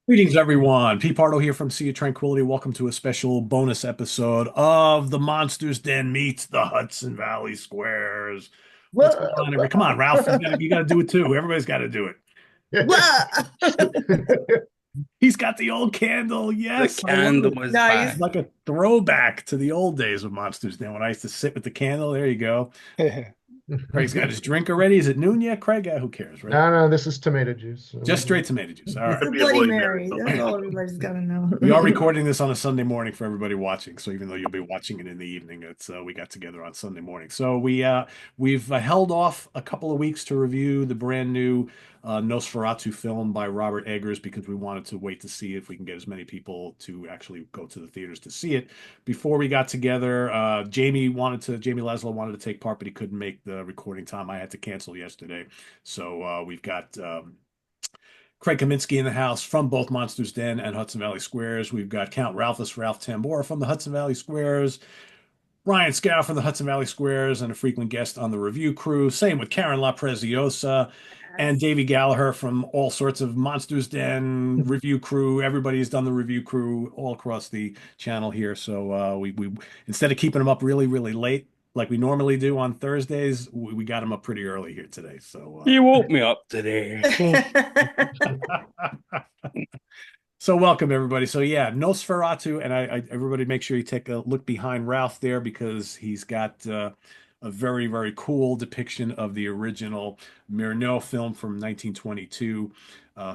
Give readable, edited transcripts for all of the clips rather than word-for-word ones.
Greetings, everyone. Pete Pardo here from Sea of Tranquility. Welcome to a special bonus episode of The Monsters Den meets the Hudson Valley Squares. What's going on, everybody? Come on, Ralph. You got to do it too. Everybody's got to do it. Blah! He's got the old candle. The Yes, I love it. candle is It's back. Nice. like a throwback to the old days of Monsters Den when I used to sit with the candle. There you go. Craig's got his drink already. Is it noon yet, Craig? Who cares, right? No, no, this is tomato juice. Just straight tomato juice. All So. right. Could Could be be a a Bloody Bloody Mary. Mary. That's So. all everybody's gotta know. We are recording this on a Sunday morning for everybody watching. So even though you'll be watching it in the evening, it's we got together on Sunday morning. So we've held off a couple of weeks to review the brand new Nosferatu film by Robert Eggers because we wanted to wait to see if we can get as many people to actually go to the theaters to see it. Before we got together, Jamie Laszlo wanted to take part, but he couldn't make the recording time. I had to cancel yesterday. So we've got Craig Kaminsky in the house from both Monsters Den and Hudson Valley Squares. We've got Count Ralph Tambor from the Hudson Valley Squares, Ryan Scow from the Hudson Valley Squares, and a frequent guest on the review crew. Same with Karen La Preziosa and Yes. Davey Gallagher from all sorts of Monsters Den review crew. Everybody's done the review crew all across the channel here. So we instead of keeping them up really late like we normally do on Thursdays, we got them up pretty early here today. So You woke me up today. So welcome everybody. So yeah, Nosferatu, and everybody make sure you take a look behind Ralph there because he's got a very cool depiction of the original Murnau film from 1922,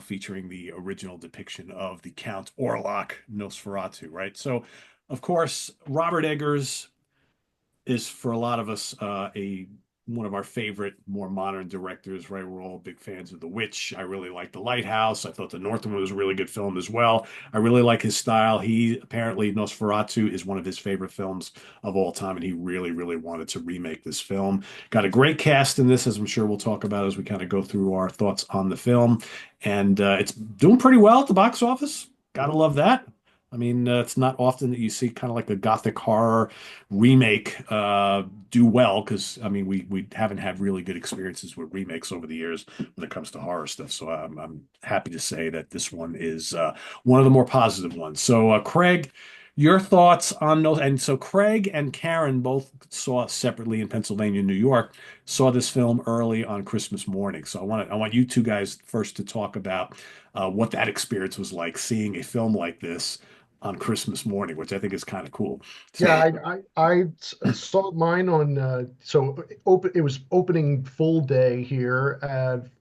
featuring the original depiction of the Count Orlock Nosferatu. Right. So, of course, Robert Eggers is for a lot of us a one of our favorite more modern directors, right? We're all big fans of The Witch. I really like The Lighthouse. I thought The Northman was a really good film as well. I really like his style. He apparently Nosferatu is one of his favorite films of all time, and he really wanted to remake this film. Got a great cast in this, as I'm sure we'll talk about as we kind of go through our thoughts on the film. And it's doing pretty well at the box office. Gotta love that. I mean, it's not often that you see kind of like a gothic horror remake do well because I mean we haven't had really good experiences with remakes over the years when it comes to horror stuff. So I'm happy to say that this one is one of the more positive ones. So Craig, your thoughts on those? And so Craig and Karen both saw it separately in Pennsylvania, New York. Saw this film early on Christmas morning. So I want you two guys first to talk about what that experience was like seeing a film like this on Christmas morning, which I think is kind of cool. Yeah, So I saw mine on it was opening full day here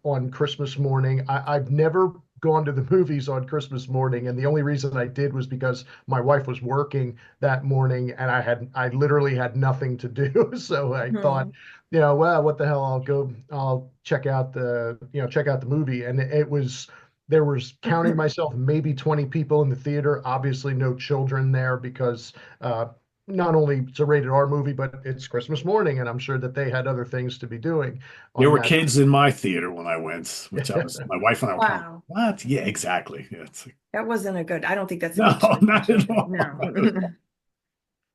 on Christmas morning. I've never gone to the movies on Christmas morning, and the only reason I did was because my wife was working that morning, and I literally had nothing to do. So I thought, Mhm. well, what the hell? I'll check out the movie, and it was. There was, counting myself, maybe 20 people in the theater. Obviously, no children there because not only it's a rated R movie, but it's Christmas morning, and I'm sure that they had other things to be doing there on were that. kids in my theater when I went, which I was my wife and I were kind of Wow. what? Yeah, exactly. Yeah, That wasn't a good, I don't think that's an no, age thing for not at children. all. No.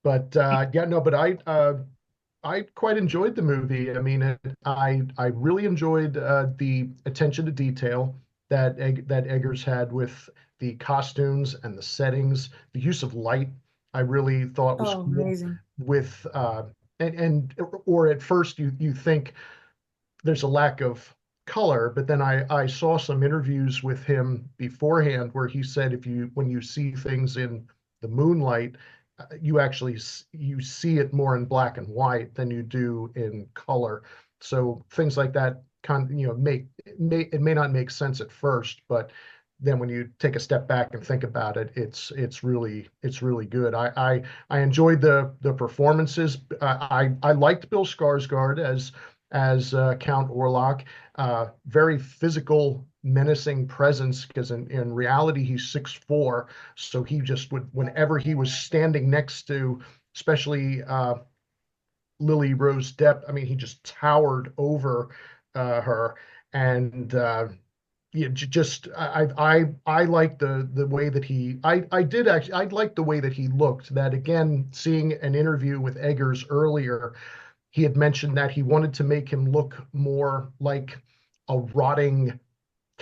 But yeah, no, but I quite enjoyed the movie. I mean, I really enjoyed the attention to detail that Eggers had with the costumes and the settings, the use of light. I really thought was Oh, cool. amazing. With and or at first you think there's a lack of color, but then I saw some interviews with him beforehand where he said if you when you see things in the moonlight, you actually you see it more in black and white than you do in color. So things like that it may not make sense at first, but then when you take a step back and think about it, it's really good. I enjoyed the performances. I liked Bill Skarsgård as Count Orlock. Very physical, menacing presence because in reality he's 6'4", so he just would whenever he was standing next to, especially Lily Rose Depp. I mean, he just towered over her, and yeah, just I like the way that I did actually I liked the way that he looked. That again, seeing an interview with Eggers earlier, he had mentioned that he wanted to make him look more like a rotting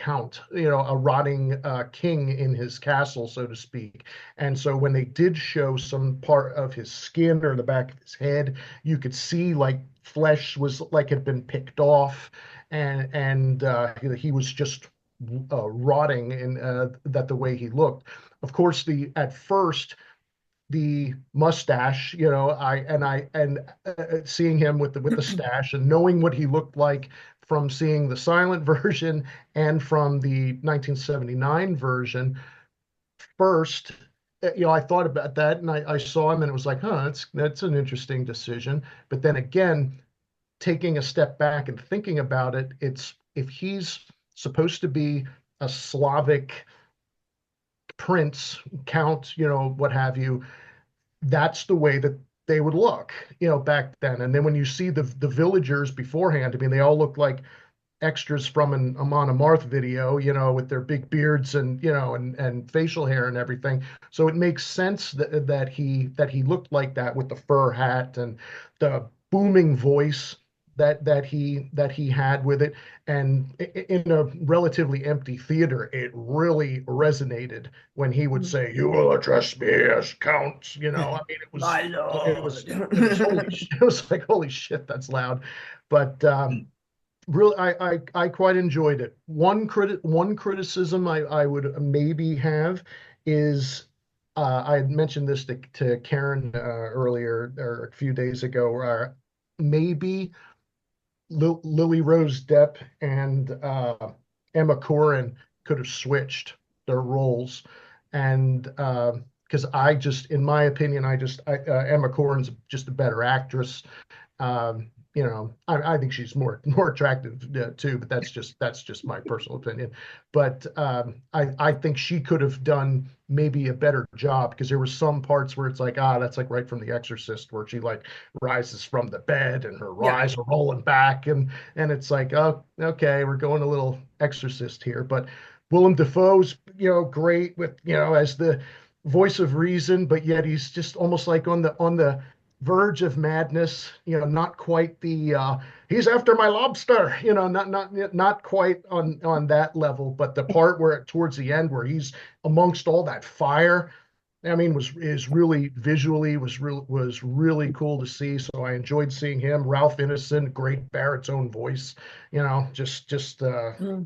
count, you know, a rotting king in his castle, so to speak. And so when they did show some part of his skin or the back of his head, you could see like flesh was like had been picked off, and he was just rotting in that the way he looked. Of course, the at first the mustache, you know, seeing him with the stash and knowing what he looked like from seeing the silent version and from the 1979 version. First, you know, I thought about that and I saw him and it was like, huh, that's an interesting decision. But then again, taking a step back and thinking about it, it's if he's supposed to be a Slavic prince, count, you know, what have you, that's the way that they would look, you know, back then. And then when you see the villagers beforehand, I mean, they all look like extras from an Amon Amarth video, you know, with their big beards and, you know, and facial hair and everything. So it makes sense that he looked like that with the fur hat and the booming voice that he had with it. And in a relatively empty theater, it really resonated when he would say, "You will address me as Count." You know, I mean, My it was lord. it was holy it was like holy shit, that's loud. But really, I quite enjoyed it. One criticism I would maybe have is I had mentioned this to Karen earlier or a few days ago, where maybe Lily Rose Depp and Emma Corrin could have switched their roles, and because in my opinion, Emma Corrin's just a better actress. You know, I think she's more attractive too, but that's just my personal opinion. But I think she could have done maybe a better job because there were some parts where it's like, that's like right from The Exorcist, where she like rises from the bed and her Yeah. eyes are rolling back, and it's like, oh, okay, we're going a little Exorcist here. But Willem Dafoe's, you know, great with, you know, as the voice of reason, but yet he's just almost like on the verge of madness, you know, not quite the he's after my lobster, you know, not quite on that level, but the part where towards the end where he's amongst all that fire, I mean, is really visually was really cool to see. So I enjoyed seeing him. Ralph Ineson, great baritone voice, you know, Mm.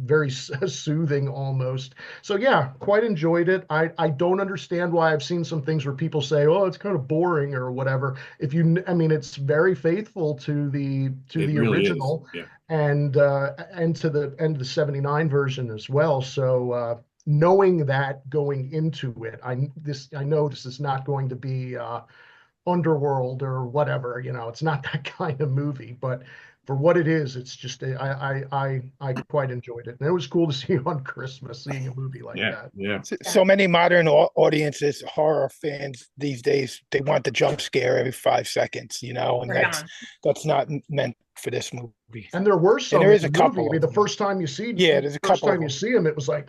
very soothing almost. So yeah, quite enjoyed it. I don't understand why I've seen some things where people say, oh, it's kind of boring or whatever. I mean, it's very faithful to It the really is. original Yeah. and to the 79 version as well. So knowing that going into it, I know this is not going to be Underworld or whatever, you know, it's not that kind of movie, but for what it is, it's just I quite enjoyed it. And it was cool to see on Christmas seeing a movie like Yeah. that. Yeah. Yeah. So many modern audiences, horror fans these days, they want the jump scare every 5 seconds, you know, and Right on. that's not meant for this movie. And there were And some there in is the a movie. I couple mean, of the them. Yeah, there's a first couple of time you them. see him, it was like,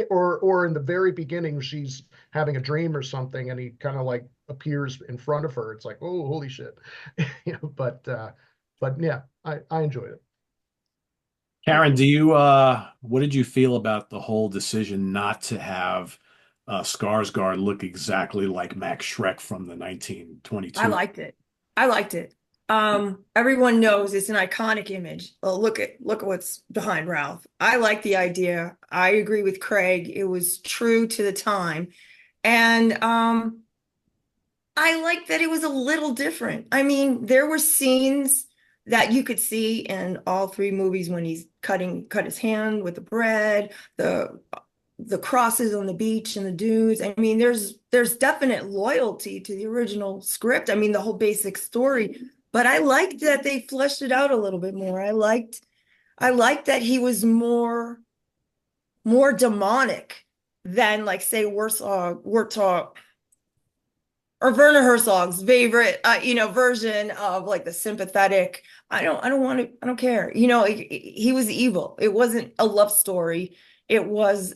or in the very beginning, she's having a dream or something, and he kind of like appears in front of her. It's like, oh, holy shit. You know, but yeah, I enjoyed it. Karen, what did you feel about the whole decision not to have Skarsgård look exactly like Max Schreck from the I 1922? liked it. I liked it. Everyone knows it's an iconic image. Oh, look at what's behind Ralph. I like the idea. I agree with Craig. It was true to the time. And I like that it was a little different. I mean, there were scenes that you could see in all three movies when he's cut his hand with the bread, the crosses on the beach and the dunes. I mean, there's definite loyalty to the original script. I mean, the whole basic story. But I liked that they fleshed it out a little bit more. I liked that he was more demonic than like say Warthog or Werner Herzog's favorite, version of like the sympathetic. I don't care. He was evil. It wasn't a love story. It was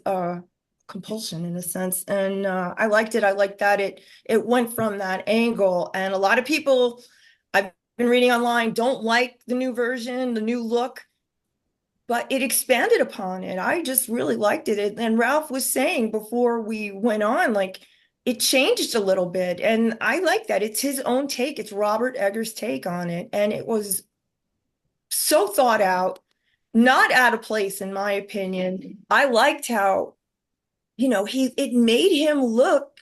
compulsion in a sense, and I liked it. I liked that it went from that angle, and a lot of people I've been reading online don't like the new version, the new look. but it expanded upon it. I just really liked it. And Ralph was saying before we went on, like it changed a little bit. And I like that. It's his own take. It's Robert Eggers' take on it. And it was so thought out, not out of place, in my opinion. I liked how, it made him look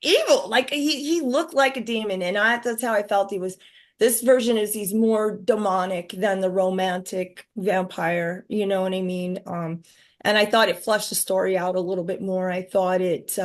evil. Like he looked like a demon. And that's how I felt he was. This version is he's more demonic than the romantic vampire, you know what I mean? And I thought it fleshed the story out a little bit more. I thought it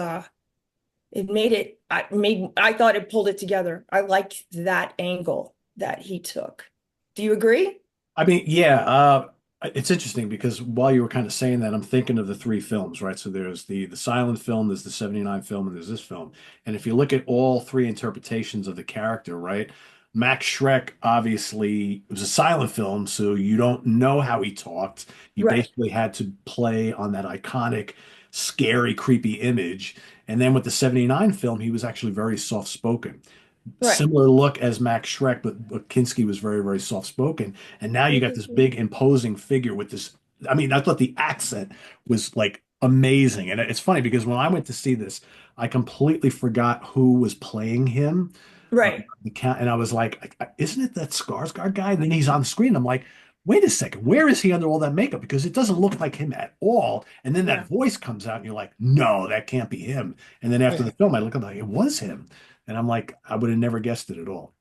made it I thought it pulled it together. I liked that angle that he took. Do you agree? I mean, yeah, it's interesting because while you were kind of saying that, I'm thinking of the three films, right? So there's the silent film, there's the 79 film, and there's this film. And if you look at all three interpretations of the character, right? Max Schreck obviously was a silent film, so you don't know how he talked. You Right. basically had to play on that iconic, scary, creepy image. And then with the 79 film, he was actually very soft-spoken. Right. Similar look as Max Schreck, but Kinski was very, very soft spoken. And now you got this big imposing figure with this. I mean, I thought the accent was like amazing. And it's funny because when I went to see this, I completely forgot who was playing him. Right. The count, and I was like, isn't it that Skarsgård guy? And then he's on the screen. I'm like, wait a second, where is he under all that makeup? Because it doesn't look like him at all. And then Yeah. that voice comes out, and you're like, no, that can't be him. And then after Yeah. the film, I look, I'm like, it was him. And I'm like, I would have never guessed it at all.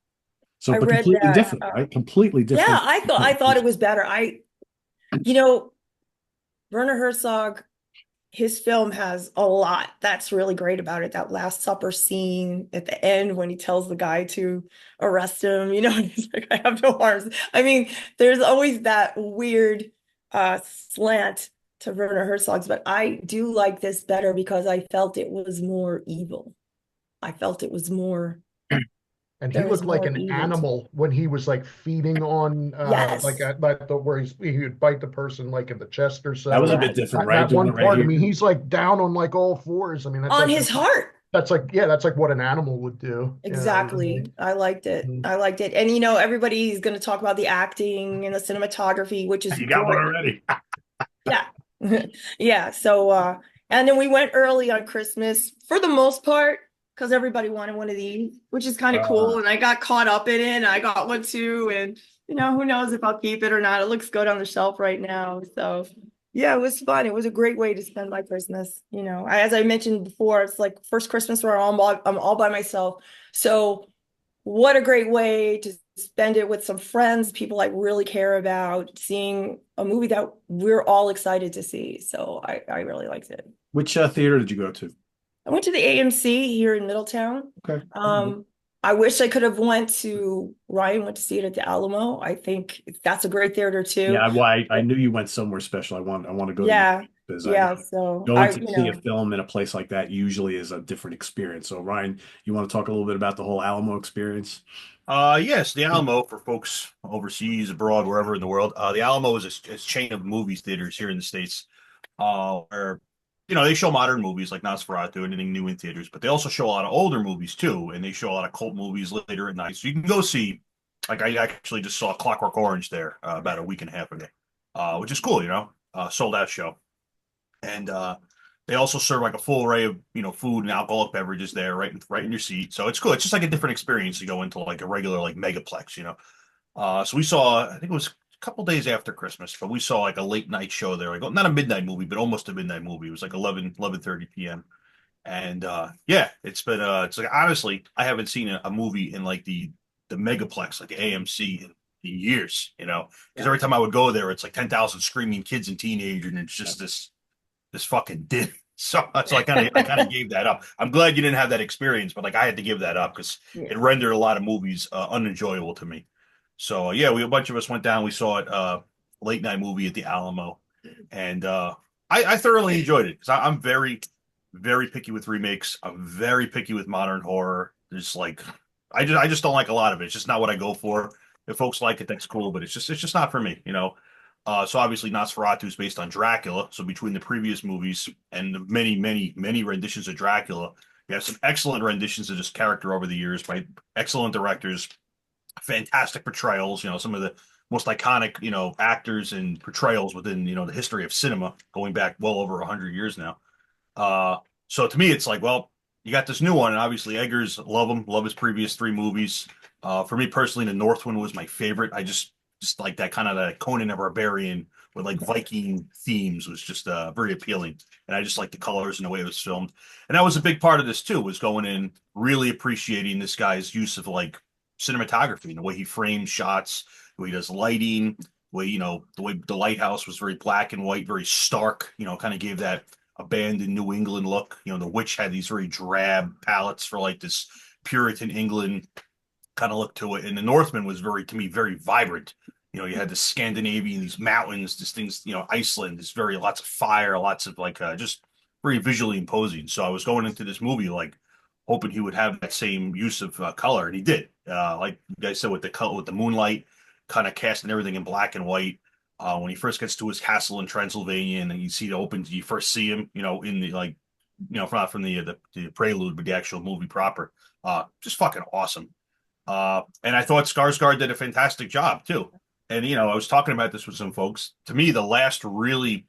So, I but read completely that. different, right? Completely Yeah, different. I thought it was better. You know, Werner Herzog, his film has a lot that's really great about it. That Last Supper scene at the end when he tells the guy to arrest him, he's like, I have no arms. I mean, there's always that weird slant to Werner Herzog's, but I do like this better because I felt it was more evil. I felt it was more, And he there was looked like more an evil to it. animal when he was like feeding on like Yes. at the where he would bite the person like in the chest or That was so. a And bit Yes. different, right? that Doing it one right part, I here. mean, he's like down on like all fours. I mean, On his heart. that's like, yeah, that's like what an animal would do. I Exactly. mean, I liked it. mm. I liked it. And everybody's going to talk about the acting and the cinematography, which is You got one great. already. Yeah. Yeah. So and then we went early on Christmas for the most part because everybody wanted one of these, which is kind of Uh, cool. And I got caught up in it and I got one too. And who knows if I'll keep it or not. It looks good on the shelf right now. So yeah, it was fun. It was a great way to spend my Christmas. As I mentioned before, it's like first Christmas where I'm all by myself. So what a great way to spend it with some friends, people I really care about, seeing a movie that we're all excited to see. So I really liked it. which theater did you go to? I went to the AMC here in Middletown. Okay. I wish I could have Ryan went to see it at the Alamo. I think that's a great theater too. Yeah, well, I knew you went somewhere special. I want to go to Yeah. because I know Yeah. So going to see a film in a place like that usually is a different experience. So, Ryan, you want to talk a little bit about the whole Alamo experience? Yes, the Alamo for folks overseas, abroad, wherever in the world. The Alamo is a chain of movie theaters here in the States, where they show modern movies like Nosferatu, anything new in theaters, but they also show a lot of older movies too, and they show a lot of cult movies later at night. So you can go see, like I actually just saw Clockwork Orange there about a week and a half ago, which is cool, sold out show, and they also serve like a full array of food and alcoholic beverages there, right in your seat. So it's cool. It's just like a different experience to go into like a regular like megaplex. So we saw, I think it was a couple days after Christmas, but we saw like a late night show there, like not a midnight movie, but almost a midnight movie. It was like 11:30 p.m. And yeah, it's like honestly, I haven't seen a movie in like the megaplex, like AMC in years, because every time I would go there, it's like 10,000 screaming kids and teenagers, and it's just this fucking din. So I kind of gave that up. I'm glad you didn't have that experience, but like I had to give that up because Yeah. it rendered a lot of movies unenjoyable to me. So yeah, a bunch of us went down. We saw it late night movie at the Alamo, and I thoroughly enjoyed it because I'm very very picky with remakes. I'm very picky with modern horror. There's like I just don't like a lot of it. It's just not what I go for. If folks like it, that's cool, but it's just not for me. So obviously Nosferatu is based on Dracula. So between the previous movies and the many, many, many renditions of Dracula, you have some excellent renditions of this character over the years by excellent directors, fantastic portrayals. Some of the most iconic, actors and portrayals within, the history of cinema, going back well over 100 years now. Uh, so to me, it's like, well, you got this new one, and obviously Eggers, love his previous three movies. For me personally, the Northwind was my favorite. I just like that kind of the Conan the Barbarian with like Viking themes was just very appealing, and I just like the colors and the way it was filmed. And that was a big part of this too, was going in really appreciating this guy's use of like cinematography and the way he frames shots, the way he does lighting, the way the lighthouse was very black and white, very stark, kind of gave that abandoned New England look. The witch had these very drab palettes for like this Puritan England kind of look to it. And the Northman was to me, very vibrant. You had the Scandinavian, these mountains, these things, Iceland, this very lots of fire, lots of like just very visually imposing. So I was going into this movie like hoping he would have that same use of color, and he did. Like you guys said, with the color, with the moonlight, kind of casting everything in black and white. When he first gets to his castle in Transylvania, and then you see it opens, you first see him, in the like, from the prelude, but the actual movie proper. Just fucking awesome. And I thought Skarsgård did a fantastic job too. And I was talking about this with some folks. To me, the last really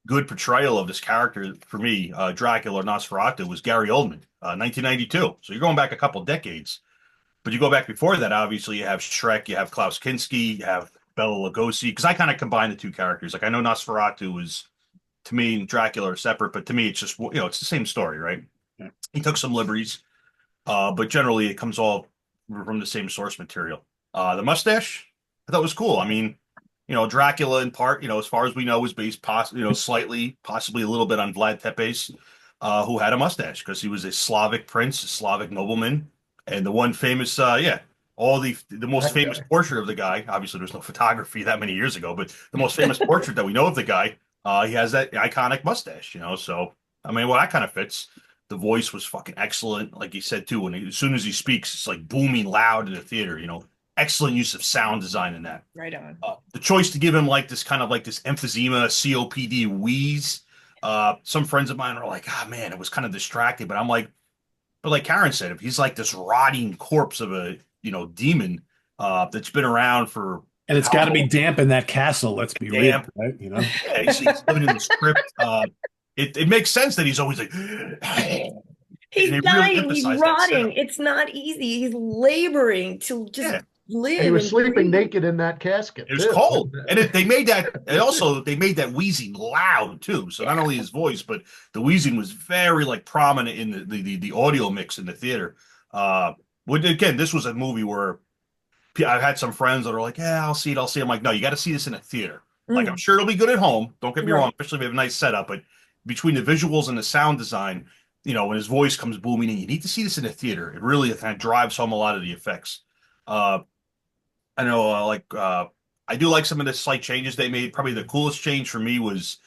good portrayal of this character for me, Dracula or Nosferatu, was Gary Oldman, 1992. So you're going back a couple decades. But you go back before that, obviously you have Shrek, you have Klaus Kinski, you have Bela Lugosi. Because I kind of combine the two characters. Like I know Nosferatu is, to me, and Dracula are separate, but to me it's just it's the same story, right? Yeah. He took some liberties, but generally it comes all from the same source material. The mustache, I thought was cool. I mean, Dracula in part, as far as we know, was based slightly, possibly a little bit on Vlad Tepes, who had a mustache because he was a Slavic prince, a Slavic nobleman, and the one famous, all the most famous portrait of the guy. Obviously, there's no photography that many years ago, but the most famous portrait that we know of the guy, he has that iconic mustache. So I mean, well, that kind of fits. The voice was fucking excellent, like he said too. As soon as he speaks, it's like booming loud in the theater. Excellent use of sound design in that. Right on. The choice to give him like this kind of like this emphysema, COPD wheeze. Some friends of mine are like, man, it was kind of distracting. But I'm like, but like Karen said, if he's like this rotting corpse of a demon that's been around for, and it's got to be damp in that castle. Let's be real, right? Yeah, he's living in the script. It makes sense that he's always like. He's dying. He's rotting. It's not easy. He's laboring to just live. And he was sleeping naked in that casket. It was cold, and they made that. And also, they made that wheezing loud too. So not only his voice, but the wheezing was very like prominent in the audio mix in the theater. Again, this was a movie where I've had some friends that are like, "Yeah, I'll see it. I'll see it." I'm like, "No, you got to see this in a theater." Like, I'm sure it'll be good at home. Don't get me wrong, especially if we have a nice setup. But between the visuals and the sound design, when his voice comes booming in, you need to see this in a theater. It really kind of drives home a lot of the effects. I know, I do like some of the slight changes they made. Probably the coolest change for me was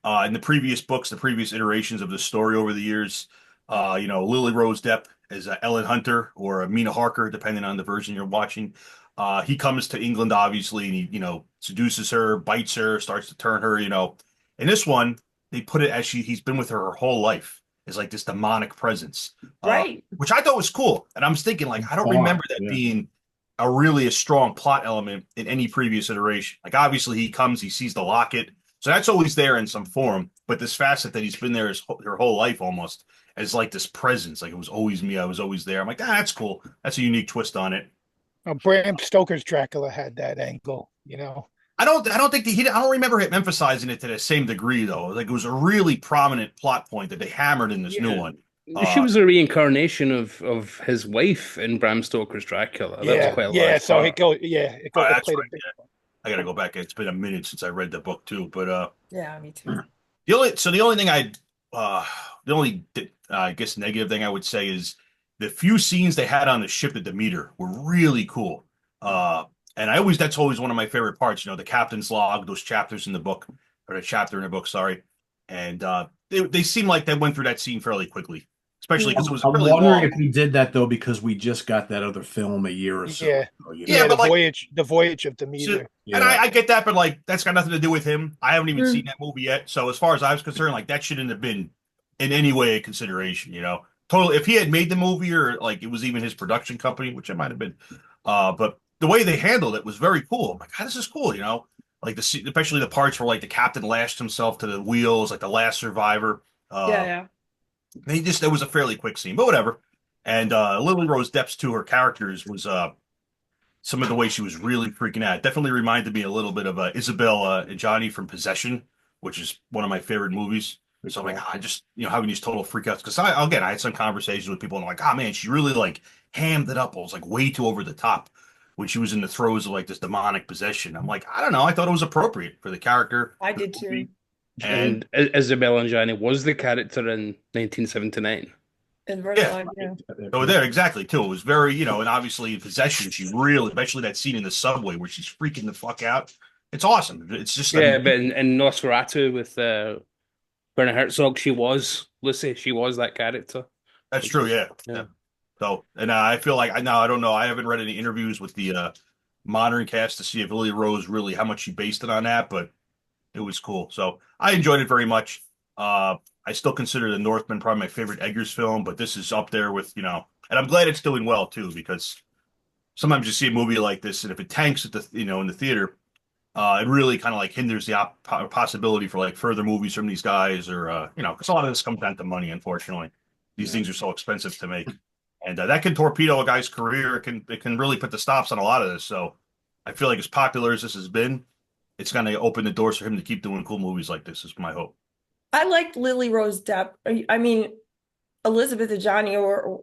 in the previous books, the previous iterations of the story over the years. Lily Rose Depp as Ellen Hunter or Mina Harker, depending on the version you're watching. He comes to England, obviously, and he, seduces her, bites her, starts to turn her. In this one, they put it as he's been with her whole life. Is like this demonic presence, right? Which I thought was cool. And I'm thinking, like, I don't remember that being a strong plot element in any previous iteration. Like, obviously, he comes, he sees the locket, so that's always there in some form. But this facet that he's been there her whole life almost as like this presence, like it was always me, I was always there. I'm like, that's cool. That's a unique twist on it. Bram Stoker's Dracula had that angle, I don't think I don't remember him emphasizing it to the same degree though. Like it was a really prominent plot point that they hammered in this new one. She was a reincarnation of his wife in Bram Stoker's Dracula. That was quite a large so part. it goes. That's right, I gotta go back. It's been a minute since I read the book too, but yeah, me too. The only thing I guess negative thing I would say is the few scenes they had on the ship at Demeter were really cool. And that's always one of my favorite parts, the captain's log, those chapters in the book, or the chapter in the book, sorry. And they seem like they went through that scene fairly quickly, especially because it was really wondering long. if we did that though, because we just got that other film a year or so ago, but the voyage of Demeter. And I get that, but like that's got nothing to do with him. I haven't even seen that movie yet. So as far as I was concerned, like that shouldn't have been in any way a consideration, Totally, if he had made the movie or like it was even his production company, which it might have been, but the way they handled it was very cool. I'm like, God, this is cool, like especially the parts where like the captain lashed himself to the wheels, like the last survivor. Yeah, yeah. It was a fairly quick scene, but whatever. And Lily Rose Depp's to her characters was some of the way she was really freaking out. It definitely reminded me a little bit of Isabel Johnny from Possession, which is one of my favorite movies. So I'm like, I just, having these total freakouts. Because I had some conversations with people and I'm like, oh man, she really like hammed it up. It was like way too over the top when she was in the throes of like this demonic possession. I'm like, I don't know. I thought it was appropriate for the character. I did too. And Isabella Gianni was the character in 1979. In real yeah, life, yeah. so there exactly too. It was very, and obviously in Possession, she really, especially that scene in the subway where she's freaking the fuck out. It's awesome. It's just, Yeah, but in Nosferatu with Werner Herzog, she was Lucy. She was that character. that's true. Yeah. Yeah. So, and I feel like I don't know. I haven't read any interviews with the modern cast to see if Lily Rose really how much she based it on that, but it was cool. So I enjoyed it very much. I still consider The Northman probably my favorite Eggers film, but this is up there with, and I'm glad it's doing well too, because sometimes you see a movie like this, and if it tanks at the, in the theater, it really kind of like hinders the possibility for like further movies from these guys, or because a lot of this comes down to money. Unfortunately, these things are so expensive to make, and that can torpedo a guy's career. It can really put the stops on a lot of this. So I feel like as popular as this has been, it's going to open the doors for him to keep doing cool movies like this. Is my hope. I liked Lily Rose Depp. I mean, Elizabeth Adjani or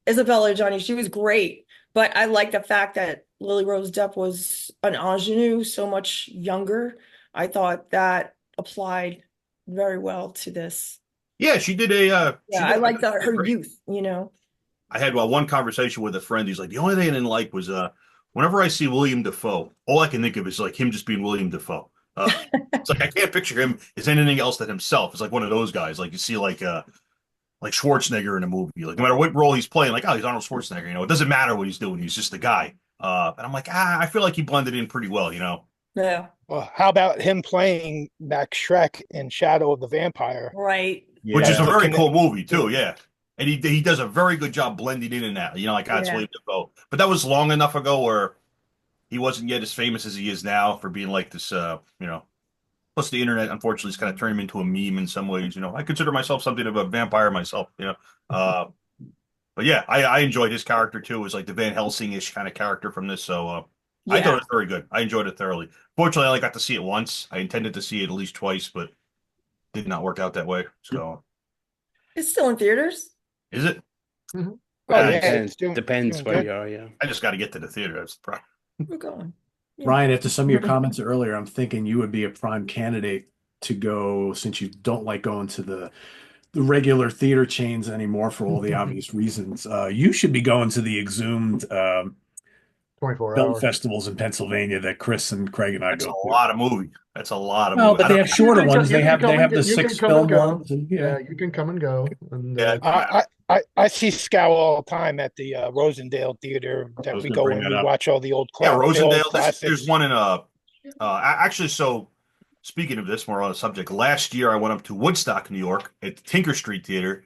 Isabella Adjani, she was great. But I like the fact that Lily Rose Depp was an ingenue, so much younger. I thought that applied very well to this. Yeah, she did a. Yeah, I like her youth, I had one conversation with a friend. He's like, the only thing I didn't like was whenever I see William Dafoe, all I can think of is like him just being William Dafoe. It's like I can't picture him as anything else than himself. It's like one of those guys, like you see like Schwarzenegger in a movie. Like no matter what role he's playing, like, oh, he's Arnold Schwarzenegger. It doesn't matter what he's doing. He's just the guy. And I'm like, I feel like he blended in pretty well. Yeah. Well, how about him playing Max Shrek in Shadow of the Vampire? Right. Which is a very cool movie too. Yeah. And he does a very good job blending in that. Like that's William Dafoe. But that was long enough ago where he wasn't yet as famous as he is now for being like this, plus the internet, unfortunately, has kind of turned him into a meme in some ways. I consider myself something of a vampire myself. But yeah, I enjoyed his character too. It was like the Van Helsing-ish kind of character from this. So I thought it was very good. I enjoyed it thoroughly. Fortunately, I only got to see it once. I intended to see it at least twice, but did not work out that way. So It's still in theaters. is it? Mhm. Oh, Depends, doing depends where good. you are, yeah. I just got to get to the theater. That's the problem. We're going. Yeah. Ryan, after some of your comments earlier, I'm thinking you would be a prime candidate to go, since you don't like going to the regular theater chains anymore for all the obvious reasons. You should be going to the exhumed 24 film hours. festivals in Pennsylvania that Chris and Craig and I That's go a to. lot of movie. That's a lot of No, movie. but they have shorter ones. They have the You can 6 come and film go. ones. And, Yeah, you can come and go. And Yeah. I see Scowl all the time at the Rosendale Theater I that was we gonna go bring and that we up. watch all the old Yeah, the old Rosendale. classics. There's one in actually. So speaking of this, more on the subject. Last year, I went up to Woodstock, New York, at the Tinker Street Theater,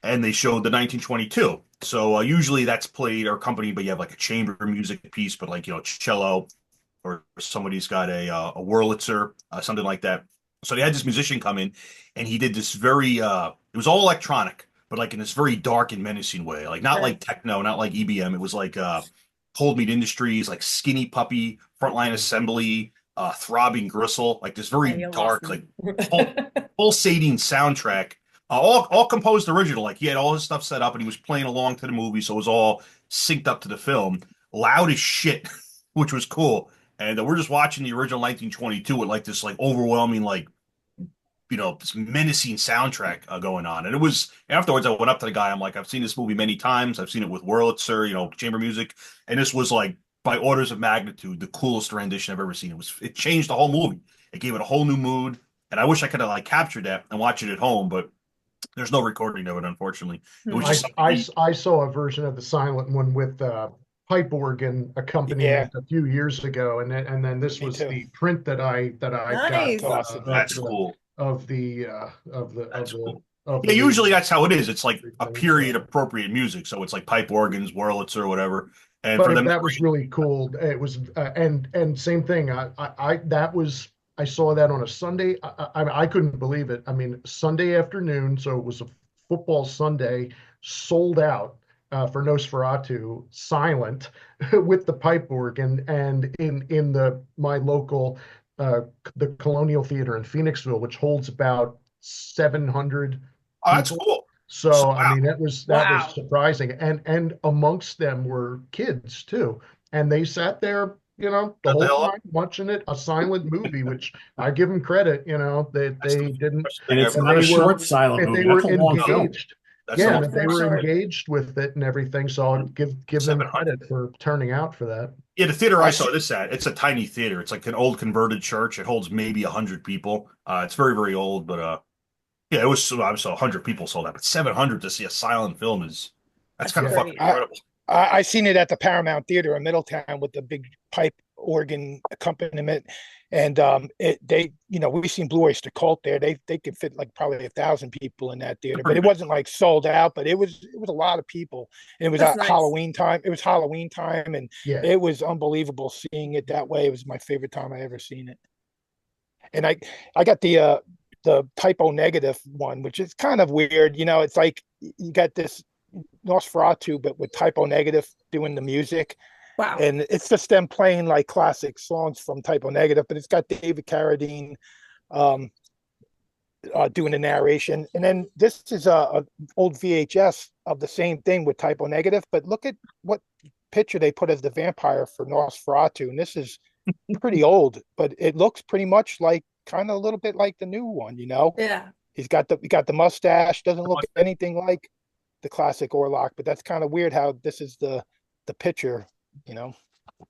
and they showed the 1922. So usually that's played or accompanied, but you have like a chamber music piece, but like cello, or somebody's got a Wurlitzer, something like that. So they had this musician come in, and he did this very. It was all electronic, but like in this very dark and menacing way, like not like techno, not like EBM. It was like Cold Meat Industries, like Skinny Puppy, Frontline Assembly, Throbbing Gristle, like this very dark, like pulsating soundtrack. All composed original. Like he had all his stuff set up and he was playing along to the movie, so it was all synced up to the film. Loud as shit, which was cool. And we're just watching the original 1922 with like this like overwhelming like this menacing soundtrack going on. And it was afterwards I went up to the guy. I'm like, I've seen this movie many times. I've seen it with Wurlitzer, chamber music, and this was like by orders of magnitude the coolest rendition I've ever seen. It changed the whole movie. It gave it a whole new mood. And I wish I could have like captured that and watched it at home, but there's no recording of it, unfortunately. It was just I saw a version of the silent one with pipe organ accompaniment a few years ago, and then this was the print that I Nice. got. Awesome. That's cool. Of the Cool. of Yeah, usually that's how it is. It's like a everything, period appropriate music. So it's like pipe organs, Wurlitzer, or whatever. And for But them to that was really cool. It was, and same thing. That was, I saw that on a Sunday. I couldn't believe it. I mean, Sunday afternoon, so it was a football Sunday, sold out for Nosferatu, silent with the pipe organ, and in the my local, uh, the Colonial Theater in Phoenixville, which holds about 700 oh, that's people. cool. So So I wow, mean that was Wow. surprising, and amongst them were kids too, and they sat there, the shut the whole hell up. time watching it, a silent movie, which I give them credit, that That's the they didn't, best And thing it's I've that not a heard. they were short silent that they movie. That's were a long No, film. engaged. that's Yeah, a Yeah, that it's they very were short. engaged with it and everything. So I'll give them 700. credit for turning out for that. Yeah, the theater I I saw see. this at, it's a tiny theater. It's like an old converted church. It holds maybe 100 people. It's very, very old, but yeah, it was I saw 100 people sold out, but 700 to see a silent film is that's That's kind of Yeah. fucking great. incredible. I seen it at the Paramount Theater in Middletown with the big pipe organ accompaniment, and we've seen Blue Oyster Cult there. They could fit like probably 1,000 people in that It's theater, but pretty it big. wasn't like sold out. But it was a lot of people, and it was That's at nice. Halloween time. It was Halloween time, and Yeah. it was unbelievable seeing it that way. It was my favorite time I ever seen it, and I got the typo negative one, which is kind of weird. It's like you got this Nosferatu, but with typo negative doing the music. Wow. And it's just them playing like classic songs from typo negative, but it's got David Carradine um, doing the narration. And then this is a old VHS of the same thing with typo negative, but look at what picture they put as the vampire for Nosferatu. And this is pretty old, but it looks pretty much like kind of a little bit like the new one. Yeah. He got the mustache, doesn't look anything like the classic Orlock, but that's kind of weird how this is the picture, you know.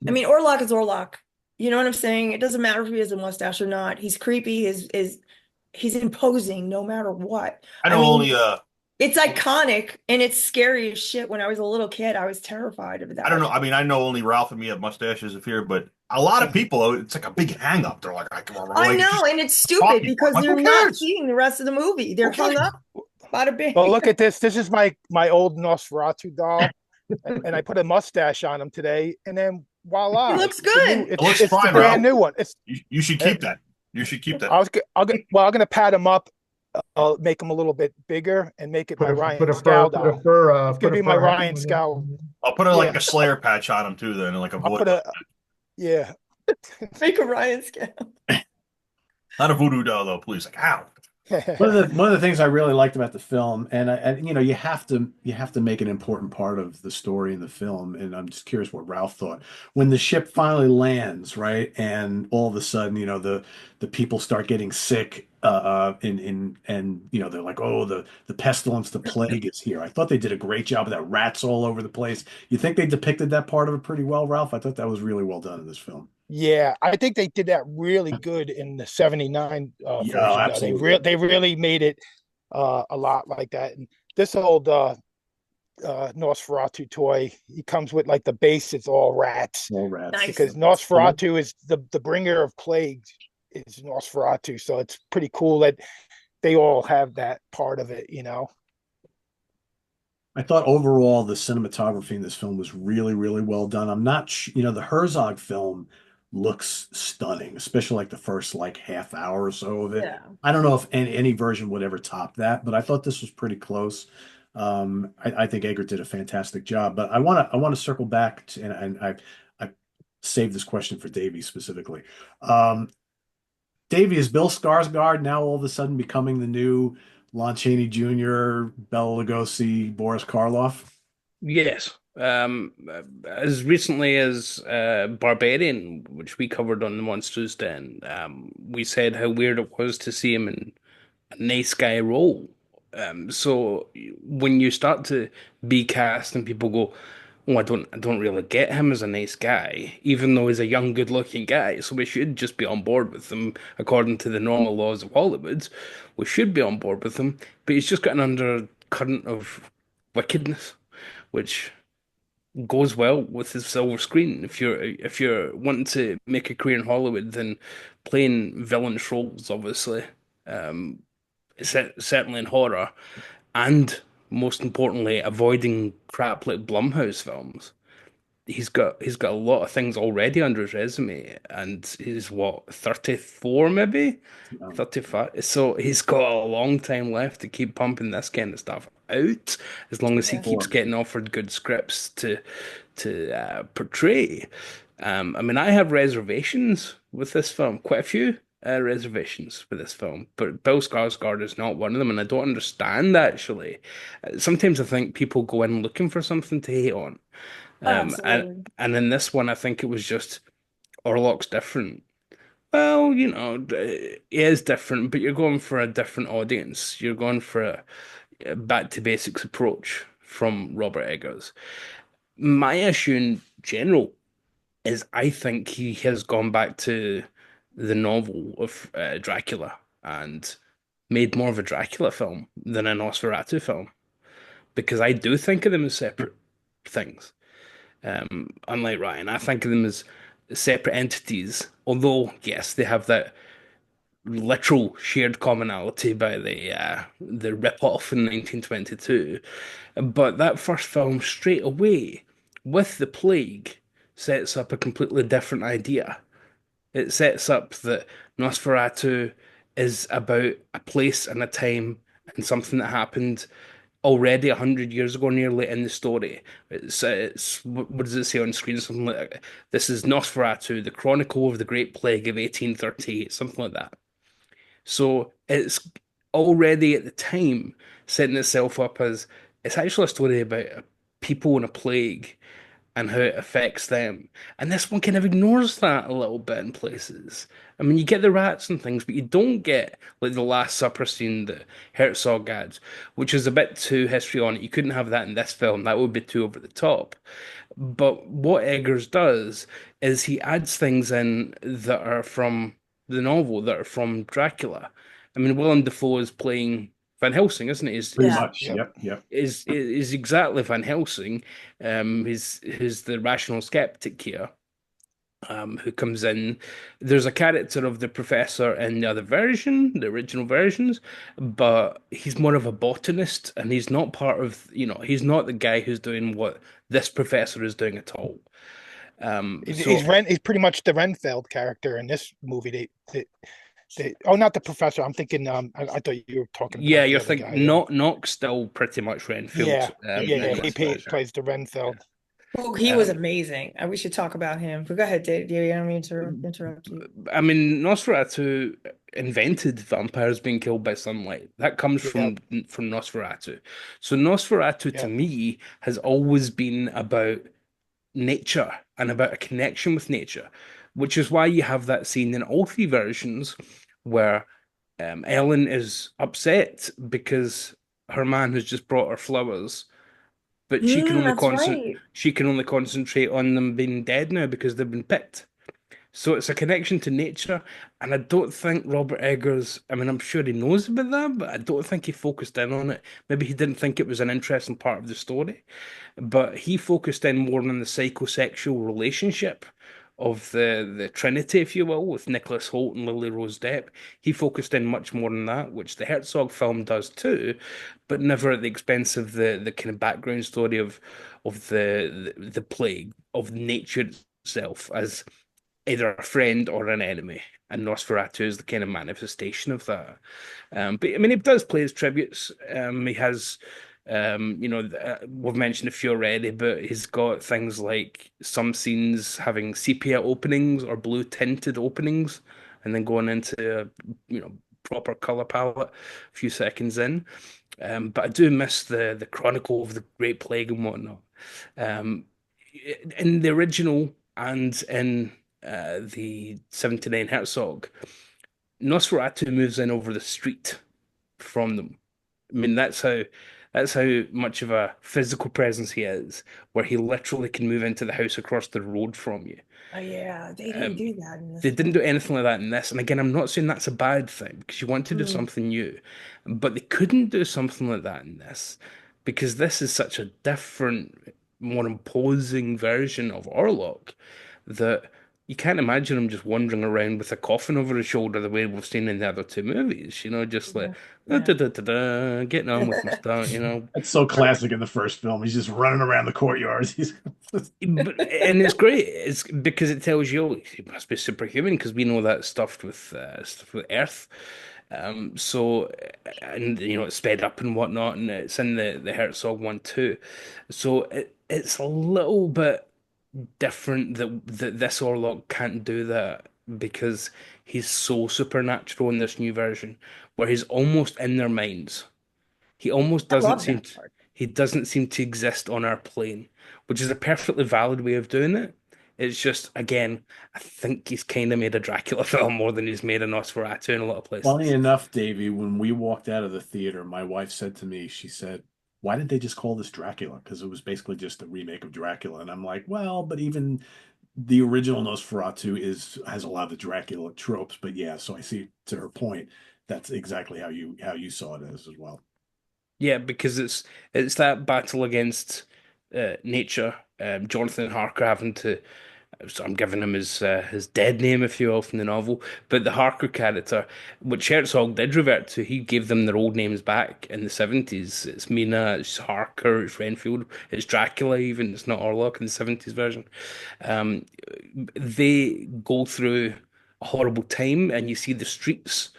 I mean, Orlock is Orlock. You know what I'm saying? It doesn't matter if he has a mustache or not. He's creepy. He's imposing no matter what. I I know mean, only it's iconic and it's scary as shit. When I was a little kid, I was terrified of I don't that. know. I mean, I know only Ralph and me have mustaches of here, but a lot of people, it's like a big hang up. They're like, I like know, just and it's talk stupid anymore. I'm because like, they're who not cares? seeing the rest of the movie. They're Who hung cares? up, bada bing. Well, look at this. This is my old Nosferatu doll, and I put a mustache on him today, and then He voila, looks it's the new, good. It looks it's the fine, brand Ralph. new one. You should keep that. You should keep that. I'm gonna pat him up. I'll make him a little bit bigger and make it Put my a Ryan put a fur Scow put a doll. fur It's put gonna a be my fur hat Ryan on Scow. it. I'll put like Yeah, a Slayer patch on him too, then, and like a I'll voice. put a yeah. Make a Ryan scale. Not a voodoo doll though, please. Like, how? One of the things I really liked about the film, and you have to make an important part of the story in the film, and I'm just curious what Ralph thought when the ship finally lands, right? And all of a sudden, the people start getting sick, in and they're like, oh, the pestilence, the plague is here. I thought they did a great job of that. Rats all over the place. You think they depicted that part of it pretty well, Ralph? I thought that was really well done in this film. Yeah, I think they did that really good in the '79 Yeah, version. Though absolutely. they really made it a lot like that. And this old Nosferatu toy, he comes with like the base. It's all rats All rats. Nice. because Nosferatu is the bringer of plagues. Is Nosferatu, so it's pretty cool that they all have that part of it. I thought overall the cinematography in this film was really, really well done. I'm not, the Herzog film looks stunning, especially like the first like half hour or so of it. Yeah. I don't know if any version would ever top that, but I thought this was pretty close. I think Eggert did a fantastic job, but I want to circle back to, and I saved this question for Davey specifically. Davey, is Bill Skarsgård now all of a sudden becoming the new Lon Chaney Jr., Bela Lugosi, Boris Karloff? Yes. As recently as Barbarian, which we covered on the Monsters Den, we said how weird it was to see him in a nice guy role. So when you start to be cast and people go, "Oh, I don't really get him as a nice guy," even though he's a young, good-looking guy. So we should just be on board with him according to the normal laws of Hollywood. We should be on board with him, but he's just got an undercurrent of wickedness, which goes well with the silver screen. If you're wanting to make a career in Hollywood, then playing villainous roles, obviously, um, certainly in horror, and most importantly, avoiding crap like Blumhouse films. he's got a lot of things already under his resume, and he's what, 34 maybe? Um, 35. So he's got a long time left to keep pumping this kind of stuff out, as long as he Yeah. keeps Four. getting offered good scripts to portray. I mean, I have reservations with this film, quite a few reservations with this film, but Bill Skarsgård is not one of them, and I don't understand actually. Sometimes I think people go in looking for something to hate on, um, and Absolutely. and in this one, I think it was just Orlock's different. Well, it is different, but you're going for a different audience. You're going for a back to basics approach from Robert Eggers. My issue in general is I think he has gone back to the novel of Dracula and made more of a Dracula film than a Nosferatu film because I do think of them as separate things. Unlike Ryan, I think of them as separate entities. Although, yes, they have that literal shared commonality by the rip-off in 1922. But that first film straight away with the plague sets up a completely different idea. It sets up that Nosferatu is about a place and a time and something that happened already 100 years ago, nearly in the story. It's what does it say on screen? Something like this is Nosferatu, the Chronicle of the Great Plague of 1838, something like that. So it's already at the time setting itself up as it's actually a story about people in a plague and how it affects them. And this one kind of ignores that a little bit in places. I mean, you get the rats and things, but you don't get like the Last Supper scene that Herzog had, which is a bit too histrionic. You couldn't have that in this film. That would be too over the top. But what Eggers does is he adds things in that are from the novel, that are from Dracula. I mean, Willem Dafoe is playing Van Helsing, isn't he? Pretty Yeah. much. Yep. Yep. Yep. Is exactly Van Helsing. He's the rational skeptic here, who comes in. There's a character of the professor in the other version, the original versions, but he's more of a botanist, and he's not part of, he's not the guy who's doing what this professor is doing at all. So He's pretty much the Renfield character in this movie. Oh, not the professor. I'm thinking. I thought you were talking yeah, about the you're other thinking guy. Knock's still pretty much Renfield Yeah, yeah. in He this version. plays the Renfield. Oh, he was Um, amazing. We should talk about him. But go ahead, Dave. I don't mean to interrupt you. I mean, Nosferatu invented vampires being killed by sunlight. That comes Yep, from Nosferatu. So Nosferatu to yep. me has always been about nature and about a connection with nature, which is why you have that scene in all three versions where Ellen is upset because her man has just brought her flowers, but That's right. she can only concentrate on them being dead now because they've been picked. So it's a connection to nature, and I don't think Robert Eggers, I mean, I'm sure he knows about that, but I don't think he focused in on it. Maybe he didn't think it was an interesting part of the story, but he focused in more on the psychosexual relationship of the Trinity, if you will, with Nicholas Hoult and Lily Rose Depp. He focused in much more on that, which the Herzog film does too, but never at the expense of the kind of background story of the plague, of nature itself as either a friend or an enemy. And Nosferatu is the kind of manifestation of that. But I mean, he does play his tributes. He has, we've mentioned a few already, but he's got things like some scenes having sepia openings or blue tinted openings, and then going into proper color palette a few seconds in. But I do miss the Chronicle of the Great Plague and whatnot. Um, in the original and in the 79 Herzog, Nosferatu moves in over the street from them. I mean, that's how much of a physical presence he is, where he literally can move into the house across the road from you. Oh yeah, they didn't Um, do that in they this didn't do anything like that in this. And again, I'm not saying that's a bad thing because you want to do film. something new, but they couldn't do something like that in this because this is such a different, more imposing version of Orlok that you can't imagine him just wandering around with a coffin over his shoulder the way we've seen in the other two movies, just like Yeah. Yeah. getting on with my stuff. That's so classic in the first film. He's just running around the courtyards. He's And it's great. It's because it tells you he must be superhuman because we know that stuff with Earth. So and it's sped up and whatnot, and it's in the Herzog one too. So it's a little bit different that this Orlok can't do that because he's so supernatural in this new version, where he's almost in their minds. He almost I doesn't love seem that to, part. he doesn't seem to exist on our plane, which is a perfectly valid way of doing it. It's just, again, I think he's kind of made a Dracula film more than he's made a Nosferatu in a lot of funny places. enough, Davey, when we walked out of the theater, my wife said to me, she said, "Why did they just call this Dracula?" Because it was basically just a remake of Dracula. And I'm like, well, but even the original Nosferatu has a lot of the Dracula tropes. But yeah, so I see to her point, that's exactly how you saw it as well. Yeah, because it's that battle against nature. Jonathan Harker having to so I'm giving him his dead name, if you will, from the novel. But the Harker character, which Herzog did revert to, he gave them their old names back in the 70s. It's Mina, it's Harker, it's Renfield, it's Dracula, even. It's not Orlok in the 70s version. Um, they go through a horrible time, and you see the streets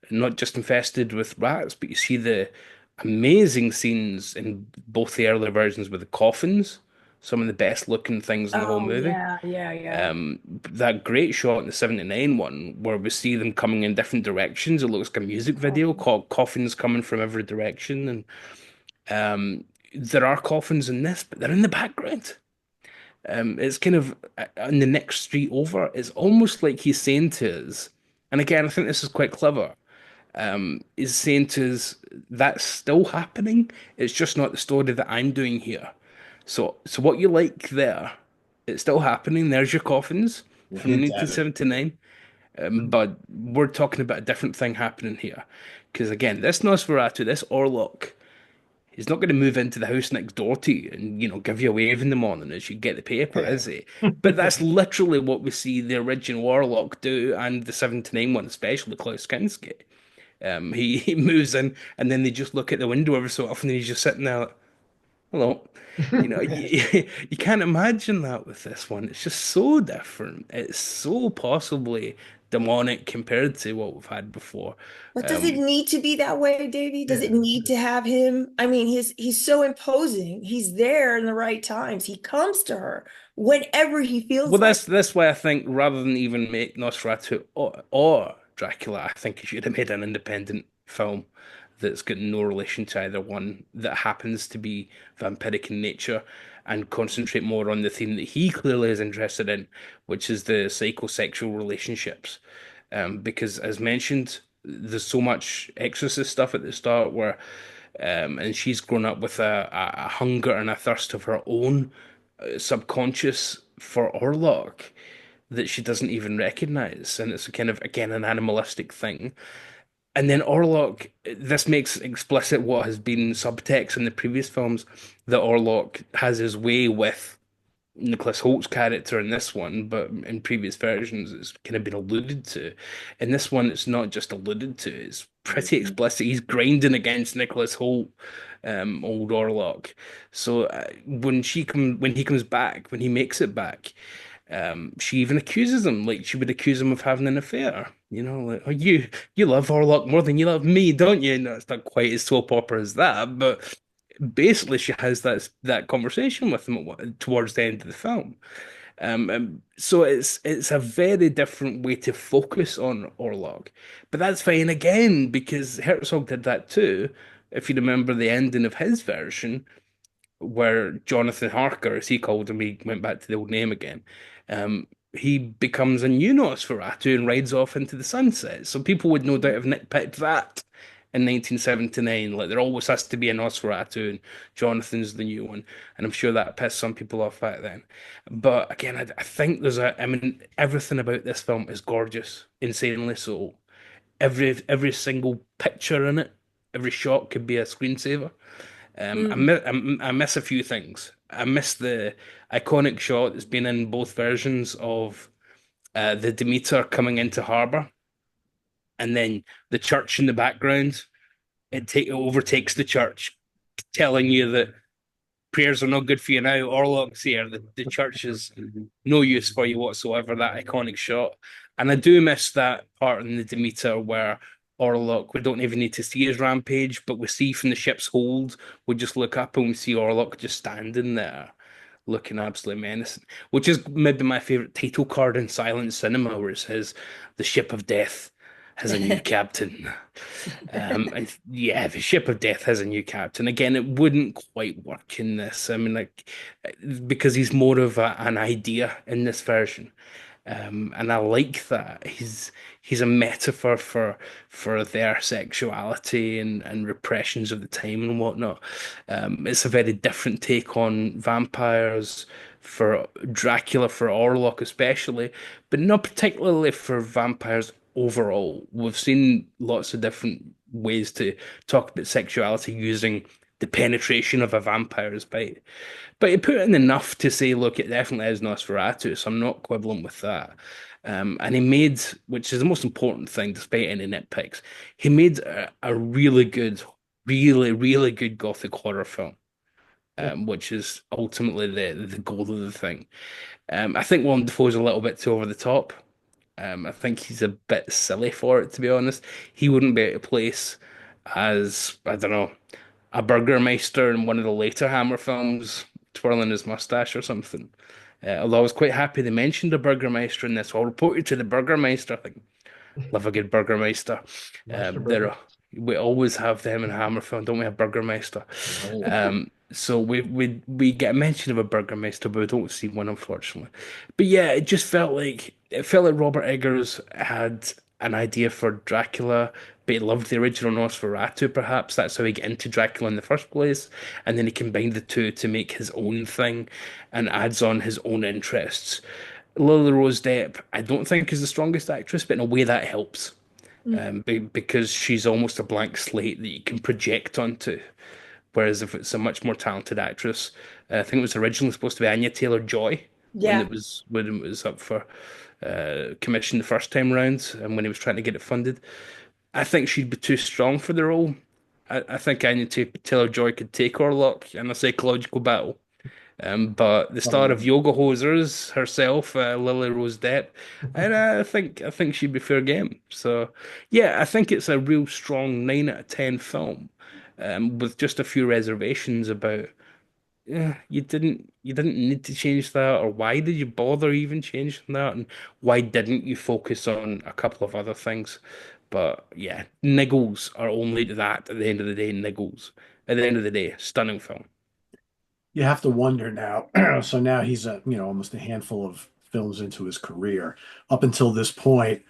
not just infested with rats, but you see the amazing scenes in both the earlier versions with the coffins, some of the best looking things in the whole Oh movie. yeah, yeah, yeah. That great shot in the 79 one where we see them coming in different directions. It looks like a music video, coffins coming from every direction. And there are coffins in this, but they're in the background. It's kind of in the next street over. It's almost like he's saying to us, and again, I think this is quite clever, is saying to us that's still happening. It's just not the story that I'm doing here. So what you like there, it's still happening. There's your coffins We'll from hint at it. 1979. But we're talking about a different thing happening here. Because again, this Nosferatu, this Orlok, he's not going to move into the house next door to you and, give you a wave in the morning as you get the paper, Yeah. is he? But that's literally what we see the original Orlok do, and the 79 one, especially Klaus Kinski. He moves in, and then they just look at the window every so often, and he's just sitting there, like, hello. You can't imagine that with this one. It's just so different. It's so possibly demonic compared to what we've had before. But does it Um, need to be that way, Davey? Does it Yeah. need to have him? I mean, he's so imposing. He's there in the right times. He comes to her whenever he well, feels like. that's why I think rather than even make Nosferatu or Dracula, I think he should have made an independent film that's got no relation to either one, that happens to be vampiric in nature, and concentrate more on the theme that he clearly is interested in, which is the psychosexual relationships. Because as mentioned, there's so much exorcist stuff at the start where and she's grown up with a hunger and a thirst of her own, subconscious, for Orlok that she doesn't even recognize. And it's a kind of, again, an animalistic thing. And then Orlok, this makes explicit what has been subtext in the previous films, that Orlok has his way with Nicholas Holt's character in this one, but in previous versions it's kind of been alluded to. In this one, it's not just alluded to; it's pretty Mhm. explicit. He's grinding against Nicholas Holt, old Orlok. So when he comes back, when he makes it back, she even accuses him, like she would accuse him of having an affair. Like, oh, you love Orlok more than you love me, don't you? No, it's not quite as soap opera as that, but basically she has that conversation with him towards the end of the film. So it's a very different way to focus on Orlog, but that's fine again because Herzog did that too. If you remember the ending of his version, where Jonathan Harker, as he called him, he went back to the old name again. He becomes a new Nosferatu and rides off into the sunset. So people would no doubt have nitpicked that in 1979. Like there always has to be a Nosferatu, and Jonathan's the new one. And I'm sure that pissed some people off back then. But again, I think I mean, everything about this film is gorgeous, insanely so. Every single picture in it, every shot could be a screensaver. Mm. I miss a few things. I miss the iconic shot that's been in both versions of the Demeter coming into harbor, and then the church in the background. It overtakes the church, telling you that prayers are not good for you now. Orlock's here. The church is no use for you whatsoever. That iconic shot. And I do miss that part in the Demeter where Orlock, we don't even need to see his rampage, but we see from the ship's hold, we just look up and we see Orlock just standing there looking absolutely menacing, which is maybe my favorite title card in silent cinema, where it says, "The ship of death has a new captain." And yeah, the ship of death has a new captain. Again, it wouldn't quite work in this. I mean, like, because he's more of an idea in this version. And I like that he's a metaphor for their sexuality and repressions of the time and whatnot. It's a very different take on vampires for Dracula, for Orlok especially, but not particularly for vampires overall. We've seen lots of different ways to talk about sexuality using the penetration of a vampire's bite. But he put in enough to say, look, it definitely is Nosferatu, so I'm not quibbling with that. And he made, which is the most important thing, despite any nitpicks, he made a really good, really, really good gothic horror film, which is ultimately the goal of the thing. I think Willem Dafoe's a little bit too over the top. I think he's a bit silly for it, to be honest. He wouldn't be out of place as, I don't know, a Burgermeister in one of the later Hammer films, twirling his mustache or something. Although I was quite happy they mentioned a Burgermeister in this. So I'll report you to the Burgermeister. I think love a good Burgermeister. Master There Burger. are, we always have them in Hammer film, don't we? A Burgermeister. So we get a mention of a Burgermeister, but we don't see one, unfortunately. But yeah, it felt like Robert Eggers had an idea for Dracula, but he loved the original Nosferatu, perhaps. That's how he got into Dracula in the first place. And then he combined the two to make his own thing and adds on his own interests. Lily Rose Depp, I don't think is the strongest actress, but in a way that helps. Because she's almost a blank slate that you can project onto. Whereas if it's a much more talented actress, I think it was originally supposed to be Anya Taylor-Joy Yeah. when it was up for commission the first time round and when he was trying to get it funded. I think she'd be too strong for the role. I think Anya Taylor-Joy could take Orlok in a psychological battle. But the star of Yoga Hosers herself, Lily Rose Depp, and I think she'd be fair game. So yeah, I think it's a real strong 9 out of 10 film, with just a few reservations about. Yeah, you didn't need to change that, or why did you bother even changing that, and why didn't you focus on a couple of other things? But yeah, niggles are only that at the end of the day, niggles. At the end of the day, stunning film. You have to wonder now. So now he's almost a handful of films into his career. Up until this point,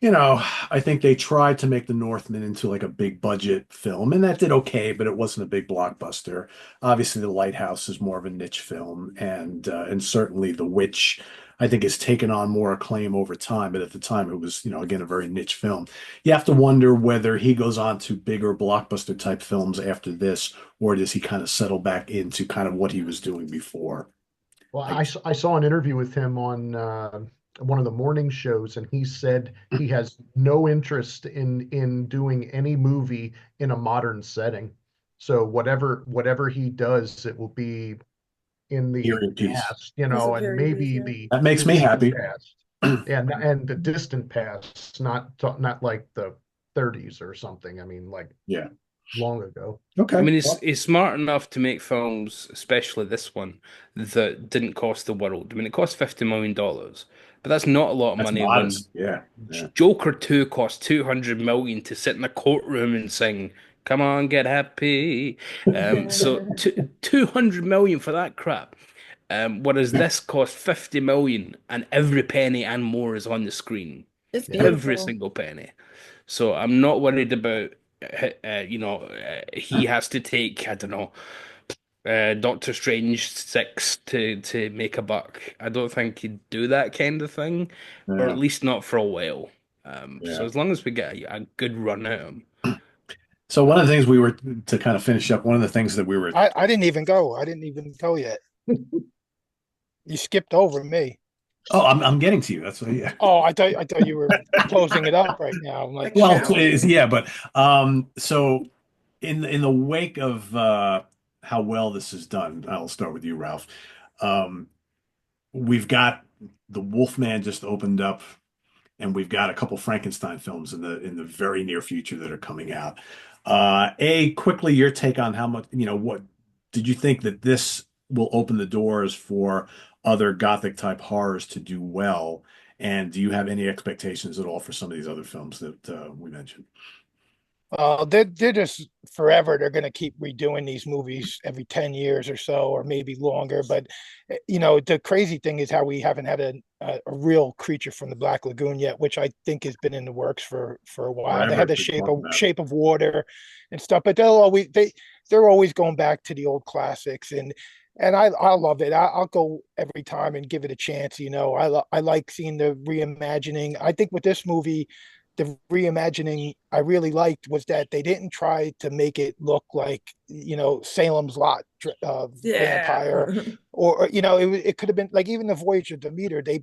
I think they tried to make The Northman into like a big budget film, and that did okay, but it wasn't a big blockbuster. Obviously, The Lighthouse is more of a niche film, and certainly The Witch, I think, has taken on more acclaim over time. But at the time, it was, again, a very niche film. You have to wonder whether he goes on to bigger blockbuster type films after this, or does he kind of settle back into kind of what he was doing before? Well, Like, I saw an interview with him on one of the morning shows, and he said he has no interest in doing any movie in a modern setting. So whatever he does, it will be in the period piece. past, It's a and period piece, maybe yeah. the That makes me distant happy. past, and the distant past, not like the 30s or something. I mean, like Yeah. long ago. I Okay. mean, he's Well, he's smart enough to make films, especially this one, that didn't cost the world. I mean, it cost $50 million, but that's not a lot of that's money when modest. Yeah. Yeah. Joker 2 cost 200 million to sit in a courtroom and sing, "Come on, get happy." So 200 million for that crap. Whereas this cost 50 million and every penny and more is on the screen. It's Yeah. Every beautiful. single penny. So I'm not worried about, he has to take, I don't know, Doctor Strange 6 to make a buck. I don't think he'd do that kind of thing, or at Yeah. least not for a while. So Yeah. as long as we get a good run out of him. So one of the things we were to kind of finish up, one of the things that we were, I didn't even go. I didn't even go yet. You skipped over me. Oh, I'm getting to you. That's what, yeah. Oh, I thought you were closing it up right now. I'm like, Like Well, shower. yeah, but so in the wake of how well this is done, I'll start with you, Ralph. Um, we've got the Wolfman just opened up, and we've got a couple Frankenstein films in the very near future that are coming out. Quickly, your take on how much, what did you think that this will open the doors for other Gothic type horrors to do well? And do you have any expectations at all for some of these other films that we mentioned? they're just forever. They're going to keep redoing these movies every 10 years or so, or maybe longer. But the crazy thing is how we haven't had a real creature from the Black Lagoon yet, which I think has been in the works for a while. They Forever had the to talk about. Shape of Water and stuff, but they're always going back to the old classics, and I love it. I'll go every time and give it a chance. I like seeing the reimagining. I think with this movie, the reimagining I really liked was that they didn't try to make it look like Salem's Lot vampire, Yeah. or it could have been like even the Voyage of Demeter. They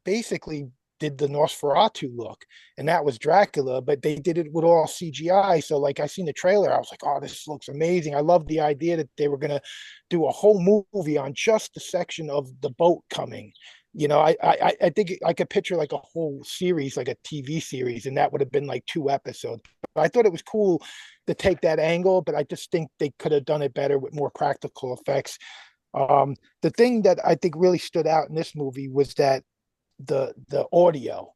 basically did the Nosferatu look, and that was Dracula, but they did it with all CGI. So like I seen the trailer, I was like, oh, this looks amazing. I love the idea that they were gonna do a whole movie on just the section of the boat coming. I think I could picture like a whole series, like a TV series, and that would have been like 2 episodes. But I thought it was cool to take that angle, but I just think they could have done it better with more practical effects. The thing that I think really stood out in this movie was that the audio,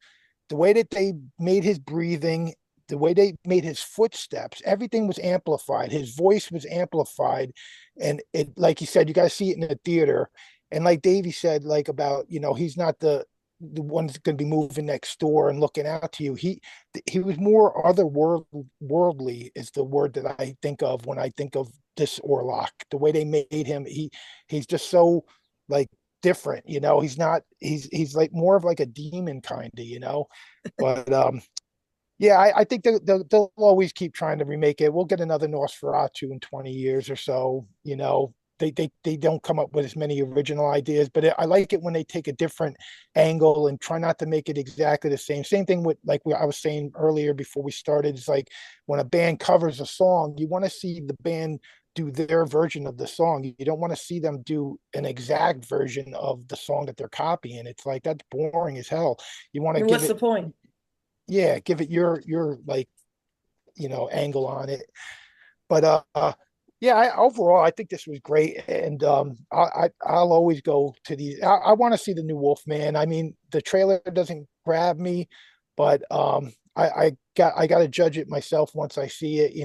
the way that they made his breathing, the way they made his footsteps, everything was amplified. His voice was amplified, and it, like you said, you got to see it in the theater. And like Davey said, like about he's not the one that's going to be moving next door and looking out to you. He was more otherworldly is the word that I think of when I think of this Orlock. The way they made him, he's just so like different. He's like more of like a demon kind of. But yeah, I think they'll always keep trying to remake it. We'll get another Nosferatu in 20 years or so. They don't come up with as many original ideas, but I like it when they take a different angle and try not to make it exactly the same. Same thing with like I was saying earlier before we started. It's like when a band covers a song, you want to see the band do their version of the song. You don't want to see them do an exact version of the song that they're copying. It's like that's boring as hell. You want to And give what's the it, point? yeah, give it your like angle on it. But yeah, overall I think this was great, and I'll always go to these. I want to see the new Wolfman. I mean, the trailer doesn't grab me, but I got to judge it myself once I see it,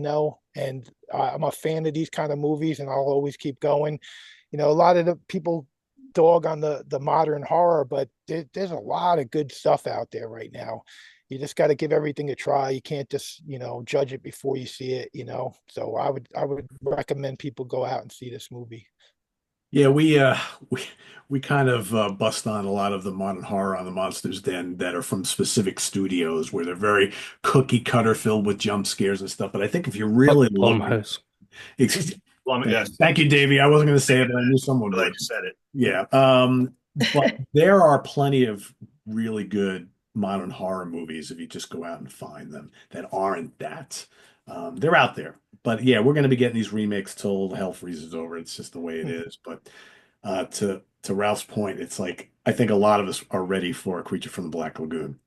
and I'm a fan of these kind of movies, and I'll always keep going. A lot of the people dog on the modern horror, but there's a lot of good stuff out there right now. You just got to give everything a try. You can't just judge it before you see it. So I would recommend people go out and see this movie. Yeah, we kind of bust on a lot of the modern horror on the Monsters Den that are from specific studios where they're very cookie cutter filled with jump scares and stuff. But I think if you're really looking, Blumhouse. Well, yes, thank you, Davey. I wasn't going to say it, but I knew someone glad would. you said it. Yeah. But there are plenty of really good modern horror movies if you just go out and find them that aren't that. They're out there. But yeah, we're going to be getting these remakes till hell freezes over. It's just the way it is. But to Ralph's point, it's like I think a lot of us are ready for a creature from the Black Lagoon.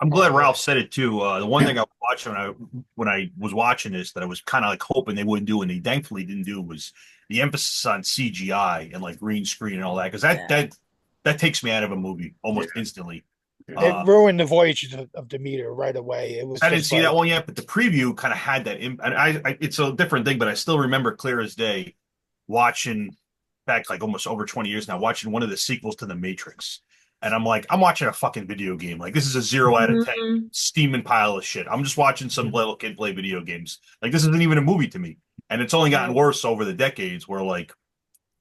I'm Oh glad yeah. Ralph said it too. The one thing I was watching when I was watching this that I was kind of like hoping they wouldn't do, and they thankfully didn't do, was the emphasis on CGI and like green screen and all that, because that Yeah. that that takes me out of a movie Yeah. almost instantly. Yeah. It Uh, ruined the Voyage of Demeter right away. It was I didn't just see that like, one yet, but the preview kind of had that. And it's a different thing, but I still remember clear as day watching back like almost over 20 years now, watching one of the sequels to The Matrix. And I'm like, I'm watching a fucking video game. Like, this is a 0 out of 10 Mhm. steaming pile of shit. I'm just watching some little kid play video games. Like, this isn't even a movie to me. And it's only gotten worse over the decades where, like,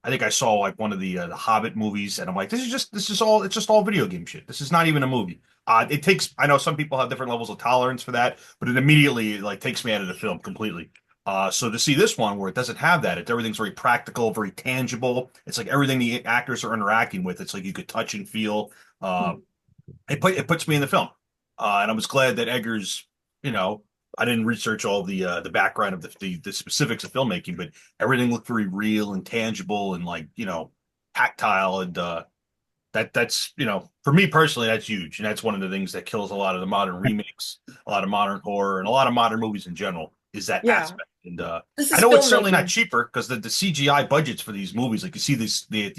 I think I saw like one of the Hobbit movies, and I'm like, it's just all video game shit. This is not even a movie. It takes, I know some people have different levels of tolerance for that, but it immediately like takes me out of the film completely. So to see this one where it doesn't have that, everything's very practical, very tangible. It's like everything the actors are interacting with. It's like you could touch and feel. Uh, it puts me in the film, and I was glad that Eggers, you know, I didn't research all the background of the specifics of filmmaking, but everything looked very real and tangible and like tactile and that's for me personally that's huge and that's one of the things that kills a lot of the modern remakes, a lot of modern horror and a lot of modern movies in general is that Yeah, aspect. And this I is know it's certainly not filmmaking. cheaper because the CGI budgets for these movies, like you see this the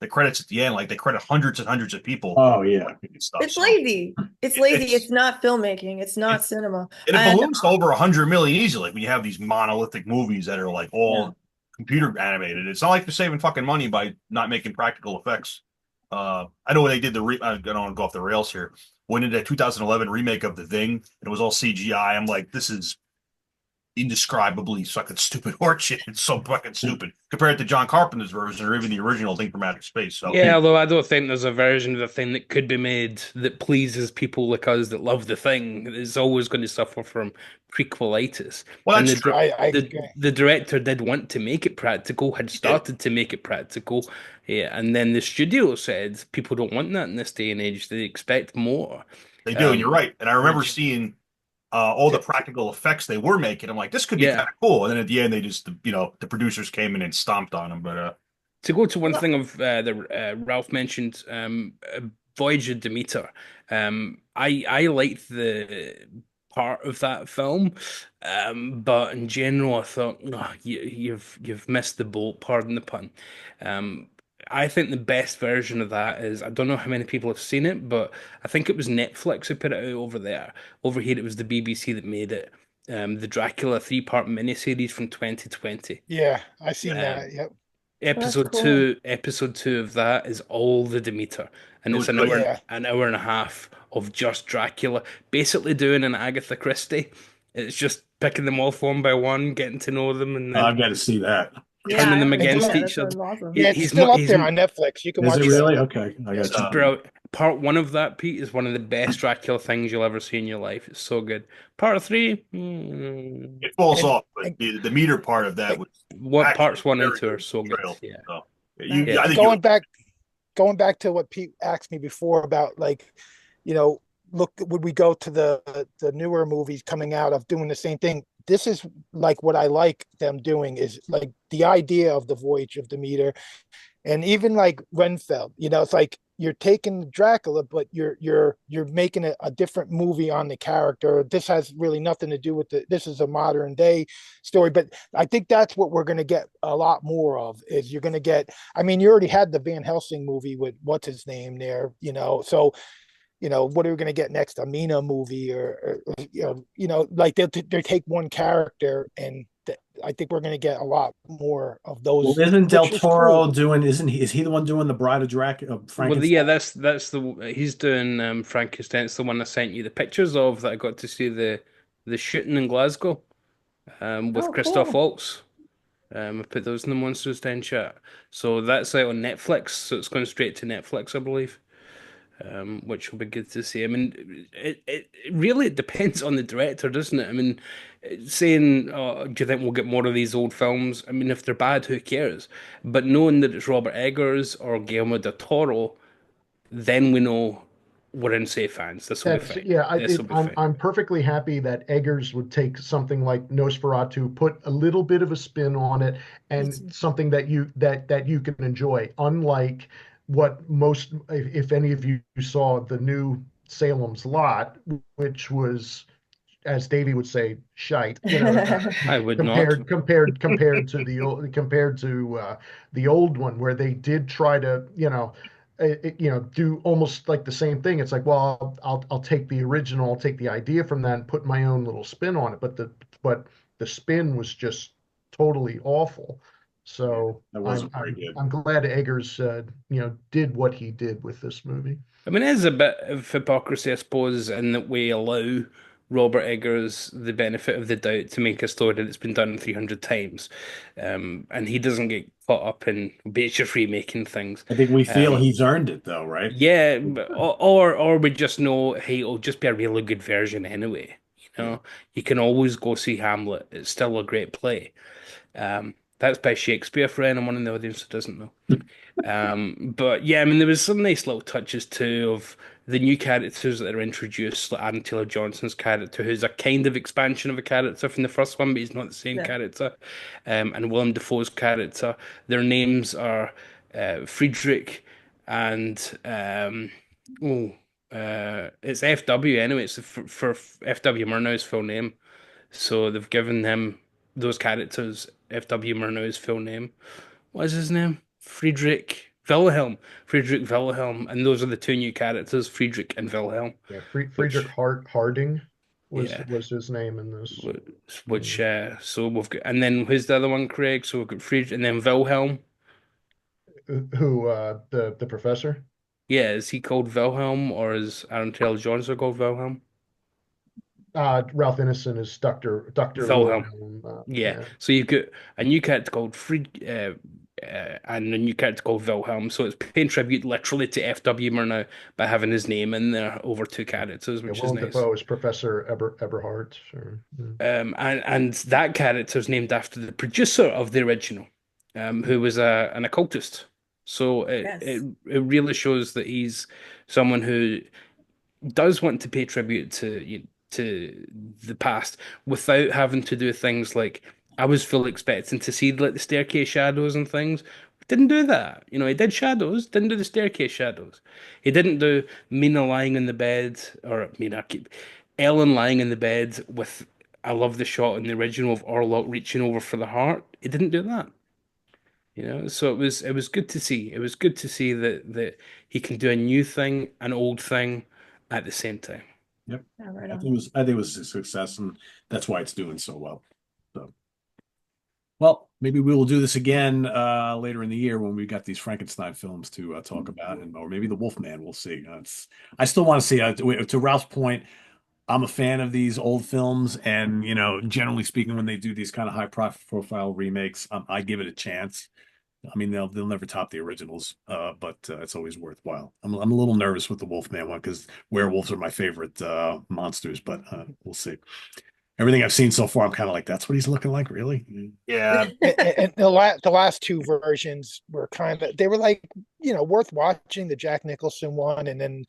credits at the end, like they credit hundreds and hundreds of people Oh yeah. and stuff. It's So lazy. It's lazy. it's It's not filmmaking. It's it, not cinema. and it And balloons to over 100 million easily. Like when you have these monolithic movies that are like yeah, all computer animated, it's not like they're saving fucking money by not making practical effects. I know when they did I don't want to go off the rails here. When did that 2011 remake of The Thing, and it was all CGI. I'm like, this is indescribably fucking stupid horseshit. It's so fucking stupid compared to John Carpenter's version or even the original Thing from Outer Space. So Yeah, although I don't think there's a version of the thing that could be made that pleases people like us that love the thing. It's always going to suffer from prequelitis. well, And that's true. I the director did want to make it practical, had He did. started to make it practical, yeah, and then the studio said people don't want that in this day and age. They expect more. They do, and you're Um, right. And I remember which seeing all the practical effects they were making. I'm like, this could be yeah. kind of cool. And then at the end, they just, the producers came in and stomped on them. But To go to one well, thing of the Ralph mentioned, Voyage of Demeter. I liked the part of that film, but in general, I thought, oh, you've missed the boat. Pardon the pun. Um, I think the best version of that is I don't know how many people have seen it, but I think it was Netflix who put it out over there. Over here, it was the BBC that made it. The Dracula three-part miniseries from 2020. yeah, I seen yeah, that. Yep. that's cool. Episode two of that is all the Demeter, and it it's was good. Yeah. an hour and a half of just Dracula, basically doing an Agatha Christie. It's just picking them off one by one, getting to know them, and then I've got to see that. Yeah, turning I them have to And see against that. going, That each other. sounds awesome. yeah, it's still up He's there on Netflix. You can Is it watch that. really? Okay, I Yeah. got It's you. bro. Part one of that, Pete, is one of the best Dracula things you'll ever see in your life. It's so good. Part three, it falls And, off, but and the meter part of that was what actually parts one and very two are good so good. portrayal. Yeah, So Nice. I yeah. and think you would. going back to what Pete asked me before about, like, you know, look, would we go to the newer movies coming out of doing the same thing? This is like what I like them doing is like the idea of the Voyage of Demeter, and even like Renfeld. It's like you're taking Dracula, but you're making a different movie on the character. This has really nothing to do with this is a modern day story, but I think that's what we're going to get a lot more of. Is you're going to get. I mean, you already had the Van Helsing movie with what's his name there, so what are we going to get next? A Mina movie, or like they take one character, and I think we're going to get a lot more of Well, those, isn't Del which is Toro cool. doing? Isn't he? Is he the one doing the Bride of Dracula, Well, yeah, Frankenstein? that's the he's doing Frankenstein. It's the one I sent you the pictures of that I got to see the shooting in Glasgow with Oh, Christoph cool. Waltz. I put those in the Monsters Den chat. So that's out on Netflix. So it's going straight to Netflix, I believe, which will be good to see. I mean, it really depends on the director, doesn't it? I mean, saying, oh, do you think we'll get more of these old films? I mean, if they're bad, who cares? But knowing that it's Robert Eggers or Guillermo del Toro, then we know we're in safe hands. This will be That's fine. yeah. This will be fine. I'm perfectly happy that Eggers would take something like Nosferatu, put a little bit of a spin on it, Me and too. something that you can enjoy. Unlike what most, if any of you saw the new Salem's Lot, which was, as Davey would say, shite. I would not. Compared to the old one, where they did try to do almost like the same thing. It's like, well, I'll take the original, I'll take the idea from that and put my own little spin on it. But the spin was just totally awful. Yeah, So that I'm wasn't very I'm good. I'm glad Eggers did what he did with this movie. I mean, it is a bit of hypocrisy, I suppose, in that we allow Robert Eggers the benefit of the doubt to make a story that's been done 300 times. And he doesn't get caught up in bitch remaking things. I think we feel Um, he's earned it, though, right? yeah, or we just know, hey, it'll just be a really good version anyway. You know, you can always go see Hamlet. It's still a great play. That's by Shakespeare for anyone in the audience who doesn't know. But yeah, I mean, there was some nice little touches too of the new characters that are introduced, like Aaron Taylor Johnson's character, who's a kind of expansion of a character from the first one, but he's not the same Yeah. character. And Willem Dafoe's character, their names are Friedrich and oh, it's FW anyway. It's for FW Murnau's full name, so they've given him those characters FW Murnau's full name. What is his name? Friedrich Wilhelm. Friedrich Wilhelm, and those are the two new characters, Friedrich and Wilhelm. Yeah, Friedrich Which, Harding yeah, was his name in this. which so we've got, and then who's the other one, Craig? So we've got Friedrich and then Wilhelm. Who the professor? Yeah, is he called Wilhelm or is Aaron Taylor Johnson called Wilhelm? Ralph Ineson is Dr. Wilhelm. Wilhelm. Yeah. Yeah. So you've got a new character called Fried, and a new character called Wilhelm. So it's paying tribute literally to F.W. Murnau by having his name in there over two characters, Yeah, which is Willem nice. Dafoe is Professor Eberhardt. Sure. Yeah. And that character is named after the producer of the original, who was an occultist. So Yes. it really shows that he's someone who does want to pay tribute to the past without having to do things like I was fully expecting to see like the staircase shadows and things. Didn't do that. You know, he did shadows, didn't do the staircase shadows. He didn't do Mina lying in the bed, or Mina keep Ellen lying in the bed with I love the shot in the original of Orlock reaching over for the heart. He didn't do that. You know, so it was good to see. It was good to see that he can do a new thing, an old thing at the same time. Yep. Yeah, right I on. think it was a success, and that's why it's doing so well. So, well, maybe we will do this again later in the year when we got these Frankenstein films to talk about, and or maybe the Wolfman. We'll see. I still want to see. To Ralph's point, I'm a fan of these old films, and generally speaking, when they do these kind of high profile remakes, I give it a chance. I mean, they'll never top the originals, but it's always worthwhile. I'm a little nervous with the Wolfman one because werewolves are my favorite monsters, but we'll see. Everything I've seen so far, I'm kind of like, that's what he's looking like, really? Yeah, And the last two versions were they were like, worth watching, the Jack Nicholson one, and then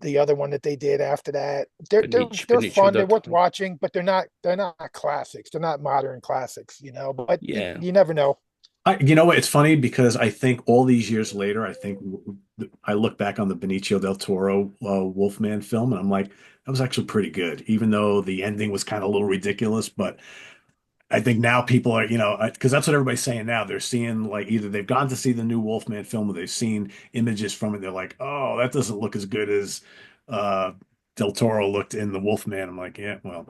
the other one that they did after that. They're Benicio fun, they're del worth Toro. watching, but they're not classics. They're not modern classics, but Yeah. you never know. You know what? It's funny because I think all these years later, I think I look back on the Benicio del Toro Wolfman film, and I'm like, that was actually pretty good, even though the ending was kind of a little ridiculous. But I think now people are, because that's what everybody's saying now. They're seeing like either they've gone to see the new Wolfman film or they've seen images from it. They're like, oh, that doesn't look as good as uh, Del Toro looked in the Wolfman. I'm like, yeah, well,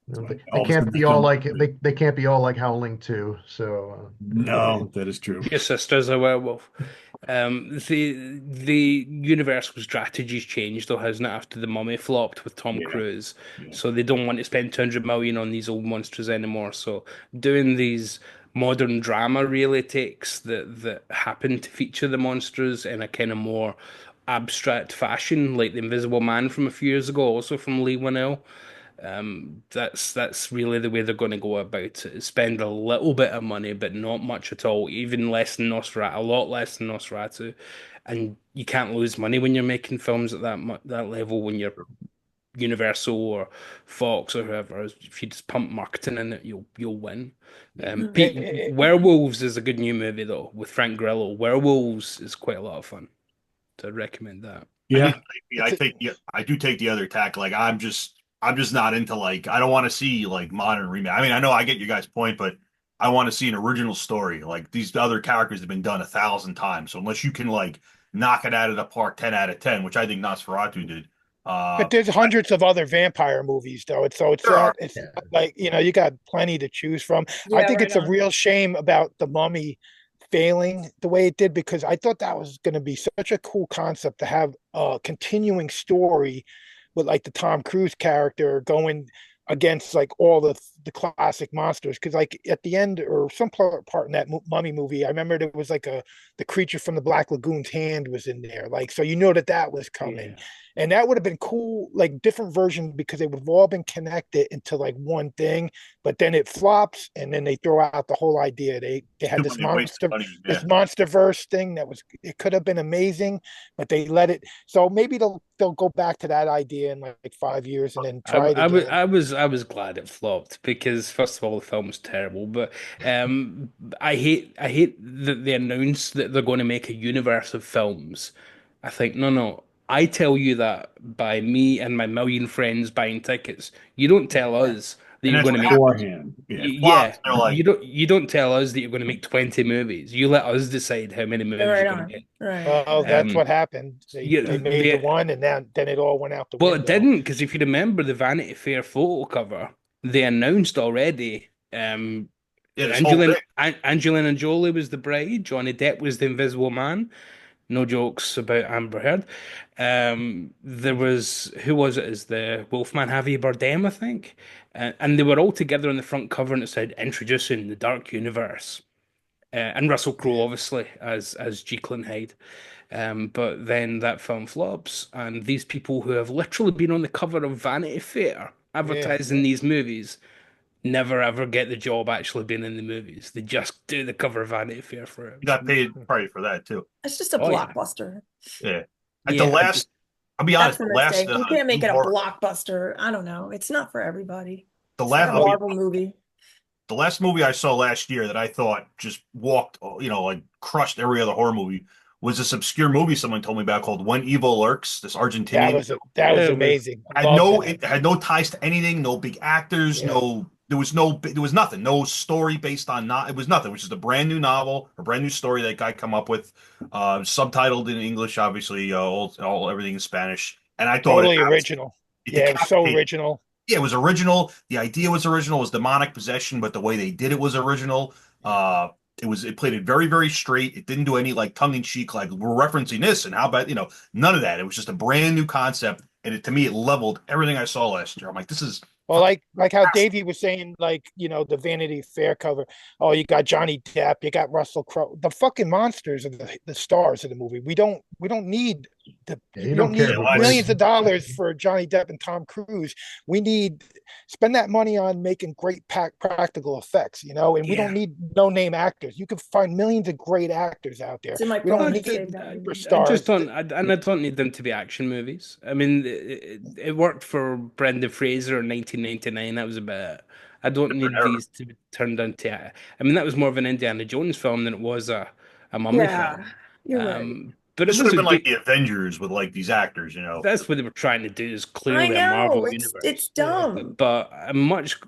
They all of a can't sudden be that all film- like they can't be all like Howling too. So no, that is true. Your sister's a werewolf. The Universal strategy's changed though, hasn't it, after the Mummy flopped with Tom Yeah, Cruise? yeah. So they don't want to spend 200 million on these old monsters anymore. So doing these modern drama really takes that happen to feature the monsters in a kind of more abstract fashion, like the Invisible Man from a few years ago, also from Lee Winnell. That's really the way they're going to go about it. Is spend a little bit of money, but not much at all. Even less than Nosferatu, a lot less than Nosferatu. And you can't lose money when you're making films at that level. When you're Universal or Fox or whoever, if you just pump marketing in it, you'll win. Pete, Werewolves is a good new movie though with Frank Grillo. Werewolves is quite a lot of fun. So I'd recommend that. Yeah. I do take the other tack. Like I'm just not into like I don't want to see like modern remake. I mean, I know I get you guys' point, but I want to see an original story. Like these other characters have been done 1,000 times. So unless you can like knock it out of the park 10 out of 10, which I think Nosferatu did. But there's hundreds of other vampire movies, though. It's There are. not like you got plenty to choose from. I Yeah, think right it's a on. real shame about the Mummy failing the way it did because I thought that was going to be such a cool concept to have a continuing story with like the Tom Cruise character going against like all the the classic monsters. Because like at the end or some part in that Mummy movie, I remember there was like a the creature from the Black Lagoon's hand was in there. Like so, you know that that was coming, Yeah. and that would have been cool. Like different versions because they would have all been connected into like one thing. But then it flops, and then they throw out the whole idea. They had Too many wasted money. this Yeah. monster verse thing that was it could have been amazing, but they let it. So maybe they'll go back to that idea in like 5 years and then try it again. I was glad it flopped because first of all the film was terrible, but I hate that they announced that they're going to make a universe of films. I think no, I tell you that by me and my million friends buying tickets. You don't tell Yeah. us that And you're that's going what to make happens. Beforehand. It yeah, flops. They're like, you don't tell us that you're going to make 20 movies. You let us decide how many They're movies right you're going to on. make. Right. Well, that's Um, what happened. yeah, They made the one, and then it all went out the well, it window. didn't because if you remember the Vanity Fair photo cover, they announced already. yeah, this whole thing. Angelina Jolie was the bride. Johnny Depp was the Invisible Man. No jokes about Amber Heard. There was who was it as the Wolfman? Javier Bardem, I think, and they were all together on the front cover, and it said "Introducing the Dark Universe." And Russell Crowe, obviously, as Jekyll Hyde. But then that film flops, and these people who have literally been on the cover of Vanity Fair Yeah. advertising these movies never ever get the job actually being in the movies. They just do the cover of Vanity Fair for it. You got paid probably for that too. It's just a Oh yeah, blockbuster. Yeah. At the yeah. last, I'll be That's honest, the the last mistake. You can't make new it a horror, blockbuster. I don't know. It's not for everybody. the It's not last, a I'll be Marvel movie. the last movie I saw last year that I thought just walked, like crushed every other horror movie was this obscure movie someone told me about called When Evil Lurks, this Argentinian. That was It was amazing. I love that. It had no ties to anything, no big actors, Yeah. there was nothing, no story based on not, it was nothing, which is a brand new novel, a brand new story that guy come up with, subtitled in English, obviously, all everything in Spanish. And I thought Totally original. it Yeah, it was so decapitated. original. Yeah, it was original. The idea was original. It was demonic possession, but the way they did it was original. It played it very, very straight. It didn't do any like tongue in cheek, like we're referencing this and how about none of that. It was just a brand new concept, and to me, it leveled everything I saw last year. I'm like, this is Well, fucking like how fantastic. Davey was saying, like, the Vanity Fair cover. Oh, you got Johnny Depp, you got Russell Crowe. The fucking monsters are the stars of the movie. We don't need Yeah, you we don't don't care need Yeah, who millions plays. of dollars for Johnny Depp and Tom Cruise. We need spend that money on making great practical effects, and we don't yeah. need no name actors. You can find millions of great actors out there. It's in my We don't phone to I, save that movie. I just superstars. don't, and I don't need them to be action movies. I mean, it worked for Brendan Fraser in 1999. That was about it. I don't Different need era. these to be turned into. I mean, that was more of an Indiana Jones film than it was a mummy Yeah, film. you're right. But it This should was have a been like good. the Avengers with like these actors. That's what they were trying to do. Is I clearly a know. Marvel It's universe. Yeah. dumb. But I'm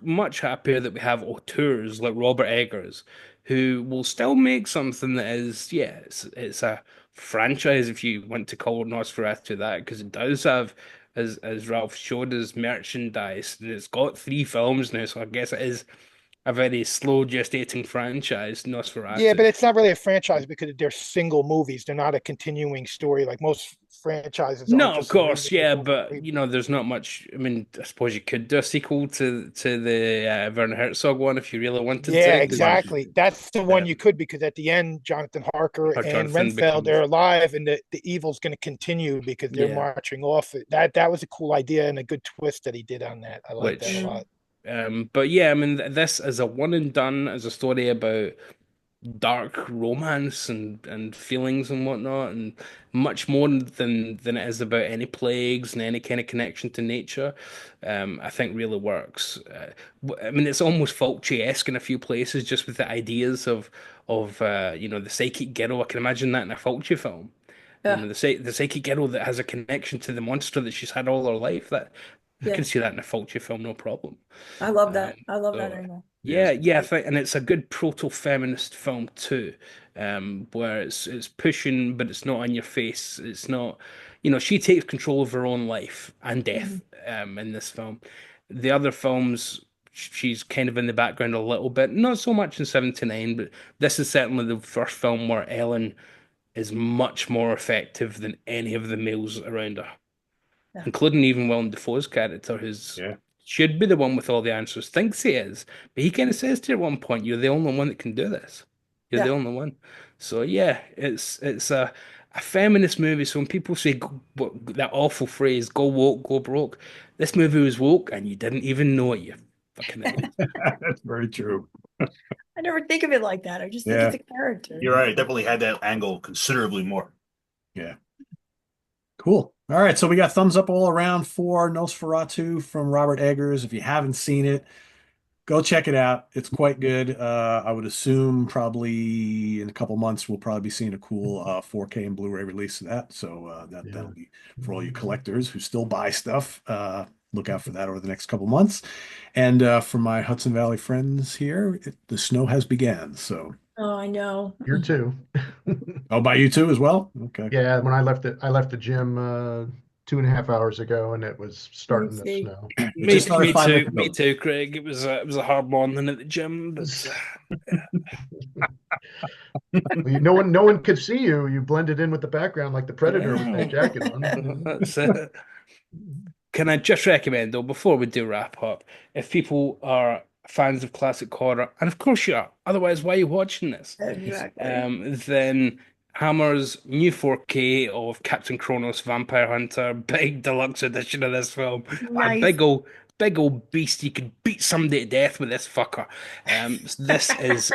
much happier that we have auteurs like Robert Eggers, who will still make something that is, yeah, it's a franchise if you want to call Nosferatu that, because it does have, as Ralph showed us, merchandise, and it's got 3 films now, so I guess it is a very slow gestating franchise, Yeah, Nosferatu. but it's not really a franchise because they're single movies. They're not a continuing story like most franchises are, No, of just a course, remake yeah, or but reboot. there's not much. I mean, I suppose you could do a sequel to the Werner Herzog one if you really wanted Yeah, to, because exactly. That's the one you um, could because at the end, Jonathan Harker and Jonathan Renfeld becomes they're alive, and the evil's going to continue because they're yeah, marching off. That was a cool idea and a good twist that he did on that. I like that a which Mm. lot. but yeah, I mean this is a one and done as a story about dark romance and feelings and whatnot, and much more than it is about any plagues and any kind of connection to nature. I think really works. I mean, it's almost Fulci-esque in a few places, just with the ideas of the psychic girl. I can imagine that in a Fulci film. Yeah, The psychic girl that has a connection to the monster that she's had all her life. That I yeah. can see that in a Fulci film, no problem. I love Um, that. I love that so angle. yeah, Yes. yeah, I think, and it's a good proto-feminist film too, where it's pushing, but it's not on your face. It's not, she takes control of her own life and Mhm. death, in this film. The other films, she's kind of in the background a little bit, not so much in 79, but this is certainly the first film where Ellen is much more effective than any of the males around her, Yeah. including even Willem Dafoe's character, who's Yeah. should be the one with all the answers, thinks he is, but he kind of says to you at one point, "You're the only one that can do this. You're the Yeah. only one." So yeah, it's a feminist movie. So when people say that awful phrase, "Go woke, go broke," this movie was woke, and you didn't even know it. You fucking idiot. That's very true. I never think of it like that. I just think Yeah. it's a character. You're right. It definitely had that angle considerably more. Yeah. Cool. All right. So we got thumbs up all around for Nosferatu from Robert Eggers. If you haven't seen it, go check it out. It's quite good. I would assume probably in a couple months we'll probably be seeing a cool 4K and Blu-ray release of that. So that'll be for all you collectors who still buy stuff. Look out for that over the next couple months. And for my Hudson Valley friends here, the snow has began. So Oh, I know. Here too. oh, by you too as well. Okay. Yeah, when I left the gym 2.5 hours ago, and it was starting to see. snow. It just started 5 minutes Me ago. too, Craig. It was a hard morning at the gym, but No one could see you. You blended in with the background like the Predator with that jacket on. that's it. Can I just recommend, though, before we do wrap up, if people are fans of classic horror, and of course you are, otherwise, why are you watching this? Exactly. Then Hammer's new 4K of Captain Kronos Vampire Hunter, big deluxe edition of this film. A Nice. big old beast. You could beat somebody to death with this fucker. This is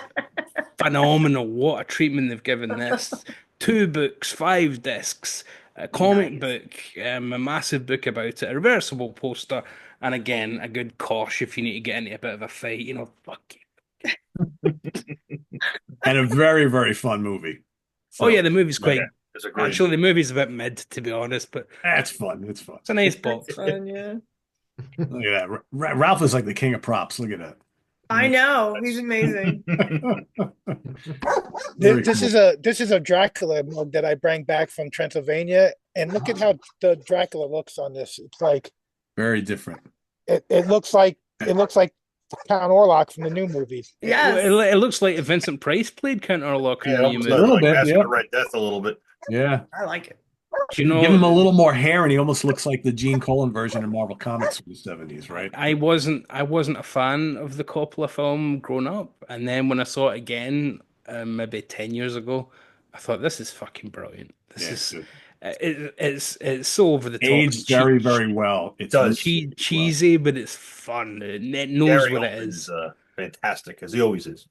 phenomenal. What a treatment they've given this. 2 books, 5 discs, a comic Nice. book, a massive book about it, a reversible poster, and again, a good kosh if you need to get into a bit of a fight. Fuck you. And a very, very fun movie. Oh yeah, the movie's quite. Yeah, it's a great. Actually, the movie's a bit mid, to be honest, but That's fun. It's fun. it's a nice That's box. fun, yeah. Look at that. Ralph is like the king of props. Look at that. I know. He's amazing. Very This cool. is a Dracula mug that I bring back from Transylvania, and look at how the Dracula looks on this. It's like Very different. it looks like Count Orlock from the new movies. Yes. It looks like Vincent Price played Count Orlock in Yeah, the new almost movie. A little like bit, Mask of yeah. the Red Death a little bit. Yeah. I like it. Do you Give him a know? little more hair, and he almost looks like the Gene Colan version of Marvel Comics from the 70s, right? I wasn't a fan of the Coppola film growing up, and then when I saw it again, maybe 10 years ago, I thought this is fucking brilliant. This Yeah, is good. it's so over the top, Aged very, very well. It does. cheesy, but it's fun. It knows Gary what it Oldman's is. fantastic as he always is.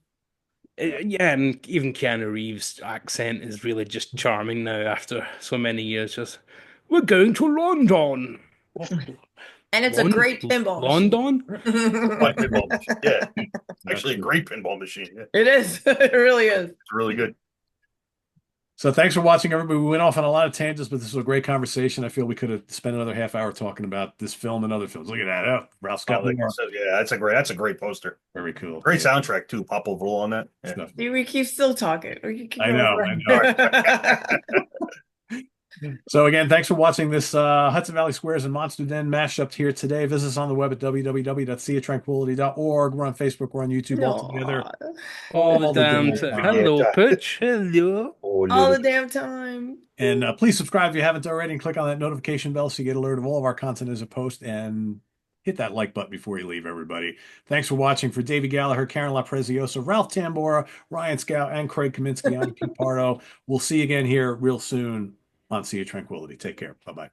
Yeah, and even Keanu Reeves' accent is really just charming now after so many years. Just, we're going to London. And it's a great pinball London? Like pinball machine. Yeah, actually a great pinball machine. Yeah, It is. It really is. it's really good. So thanks for watching, everybody. We went off on a lot of tangents, but this was a great conversation. I feel we could have spent another half hour talking about this film and other films. Look at that. Oh, Ralph Scott Like I Moore. said, yeah, that's a great poster. Very cool. Great Yeah, soundtrack too. Pop overall on that. Yeah. stuff. See, we keep still talking. We can keep I going know, forever. So again, thanks for watching this Hudson Valley Squares and Monster Den mashup here today. Visit us on the web at www.seatranquility.org. We're on Facebook. We're on YouTube all together. Aw. All the All the damn damn time. time. Hello, Yeah. Pooch. Hello. All the damn time. And please subscribe if you haven't already and click on that notification bell so you get alert of all of our content as a post, and hit that like button before you leave, everybody. Thanks for watching. For David Gallagher, Karen LaPreziosa, Ralph Tambora, Ryan Scout, and Craig Kaminsky, I'm Pete Pardo. We'll see you again here real soon on Sea of Tranquility. Take care. Bye-bye.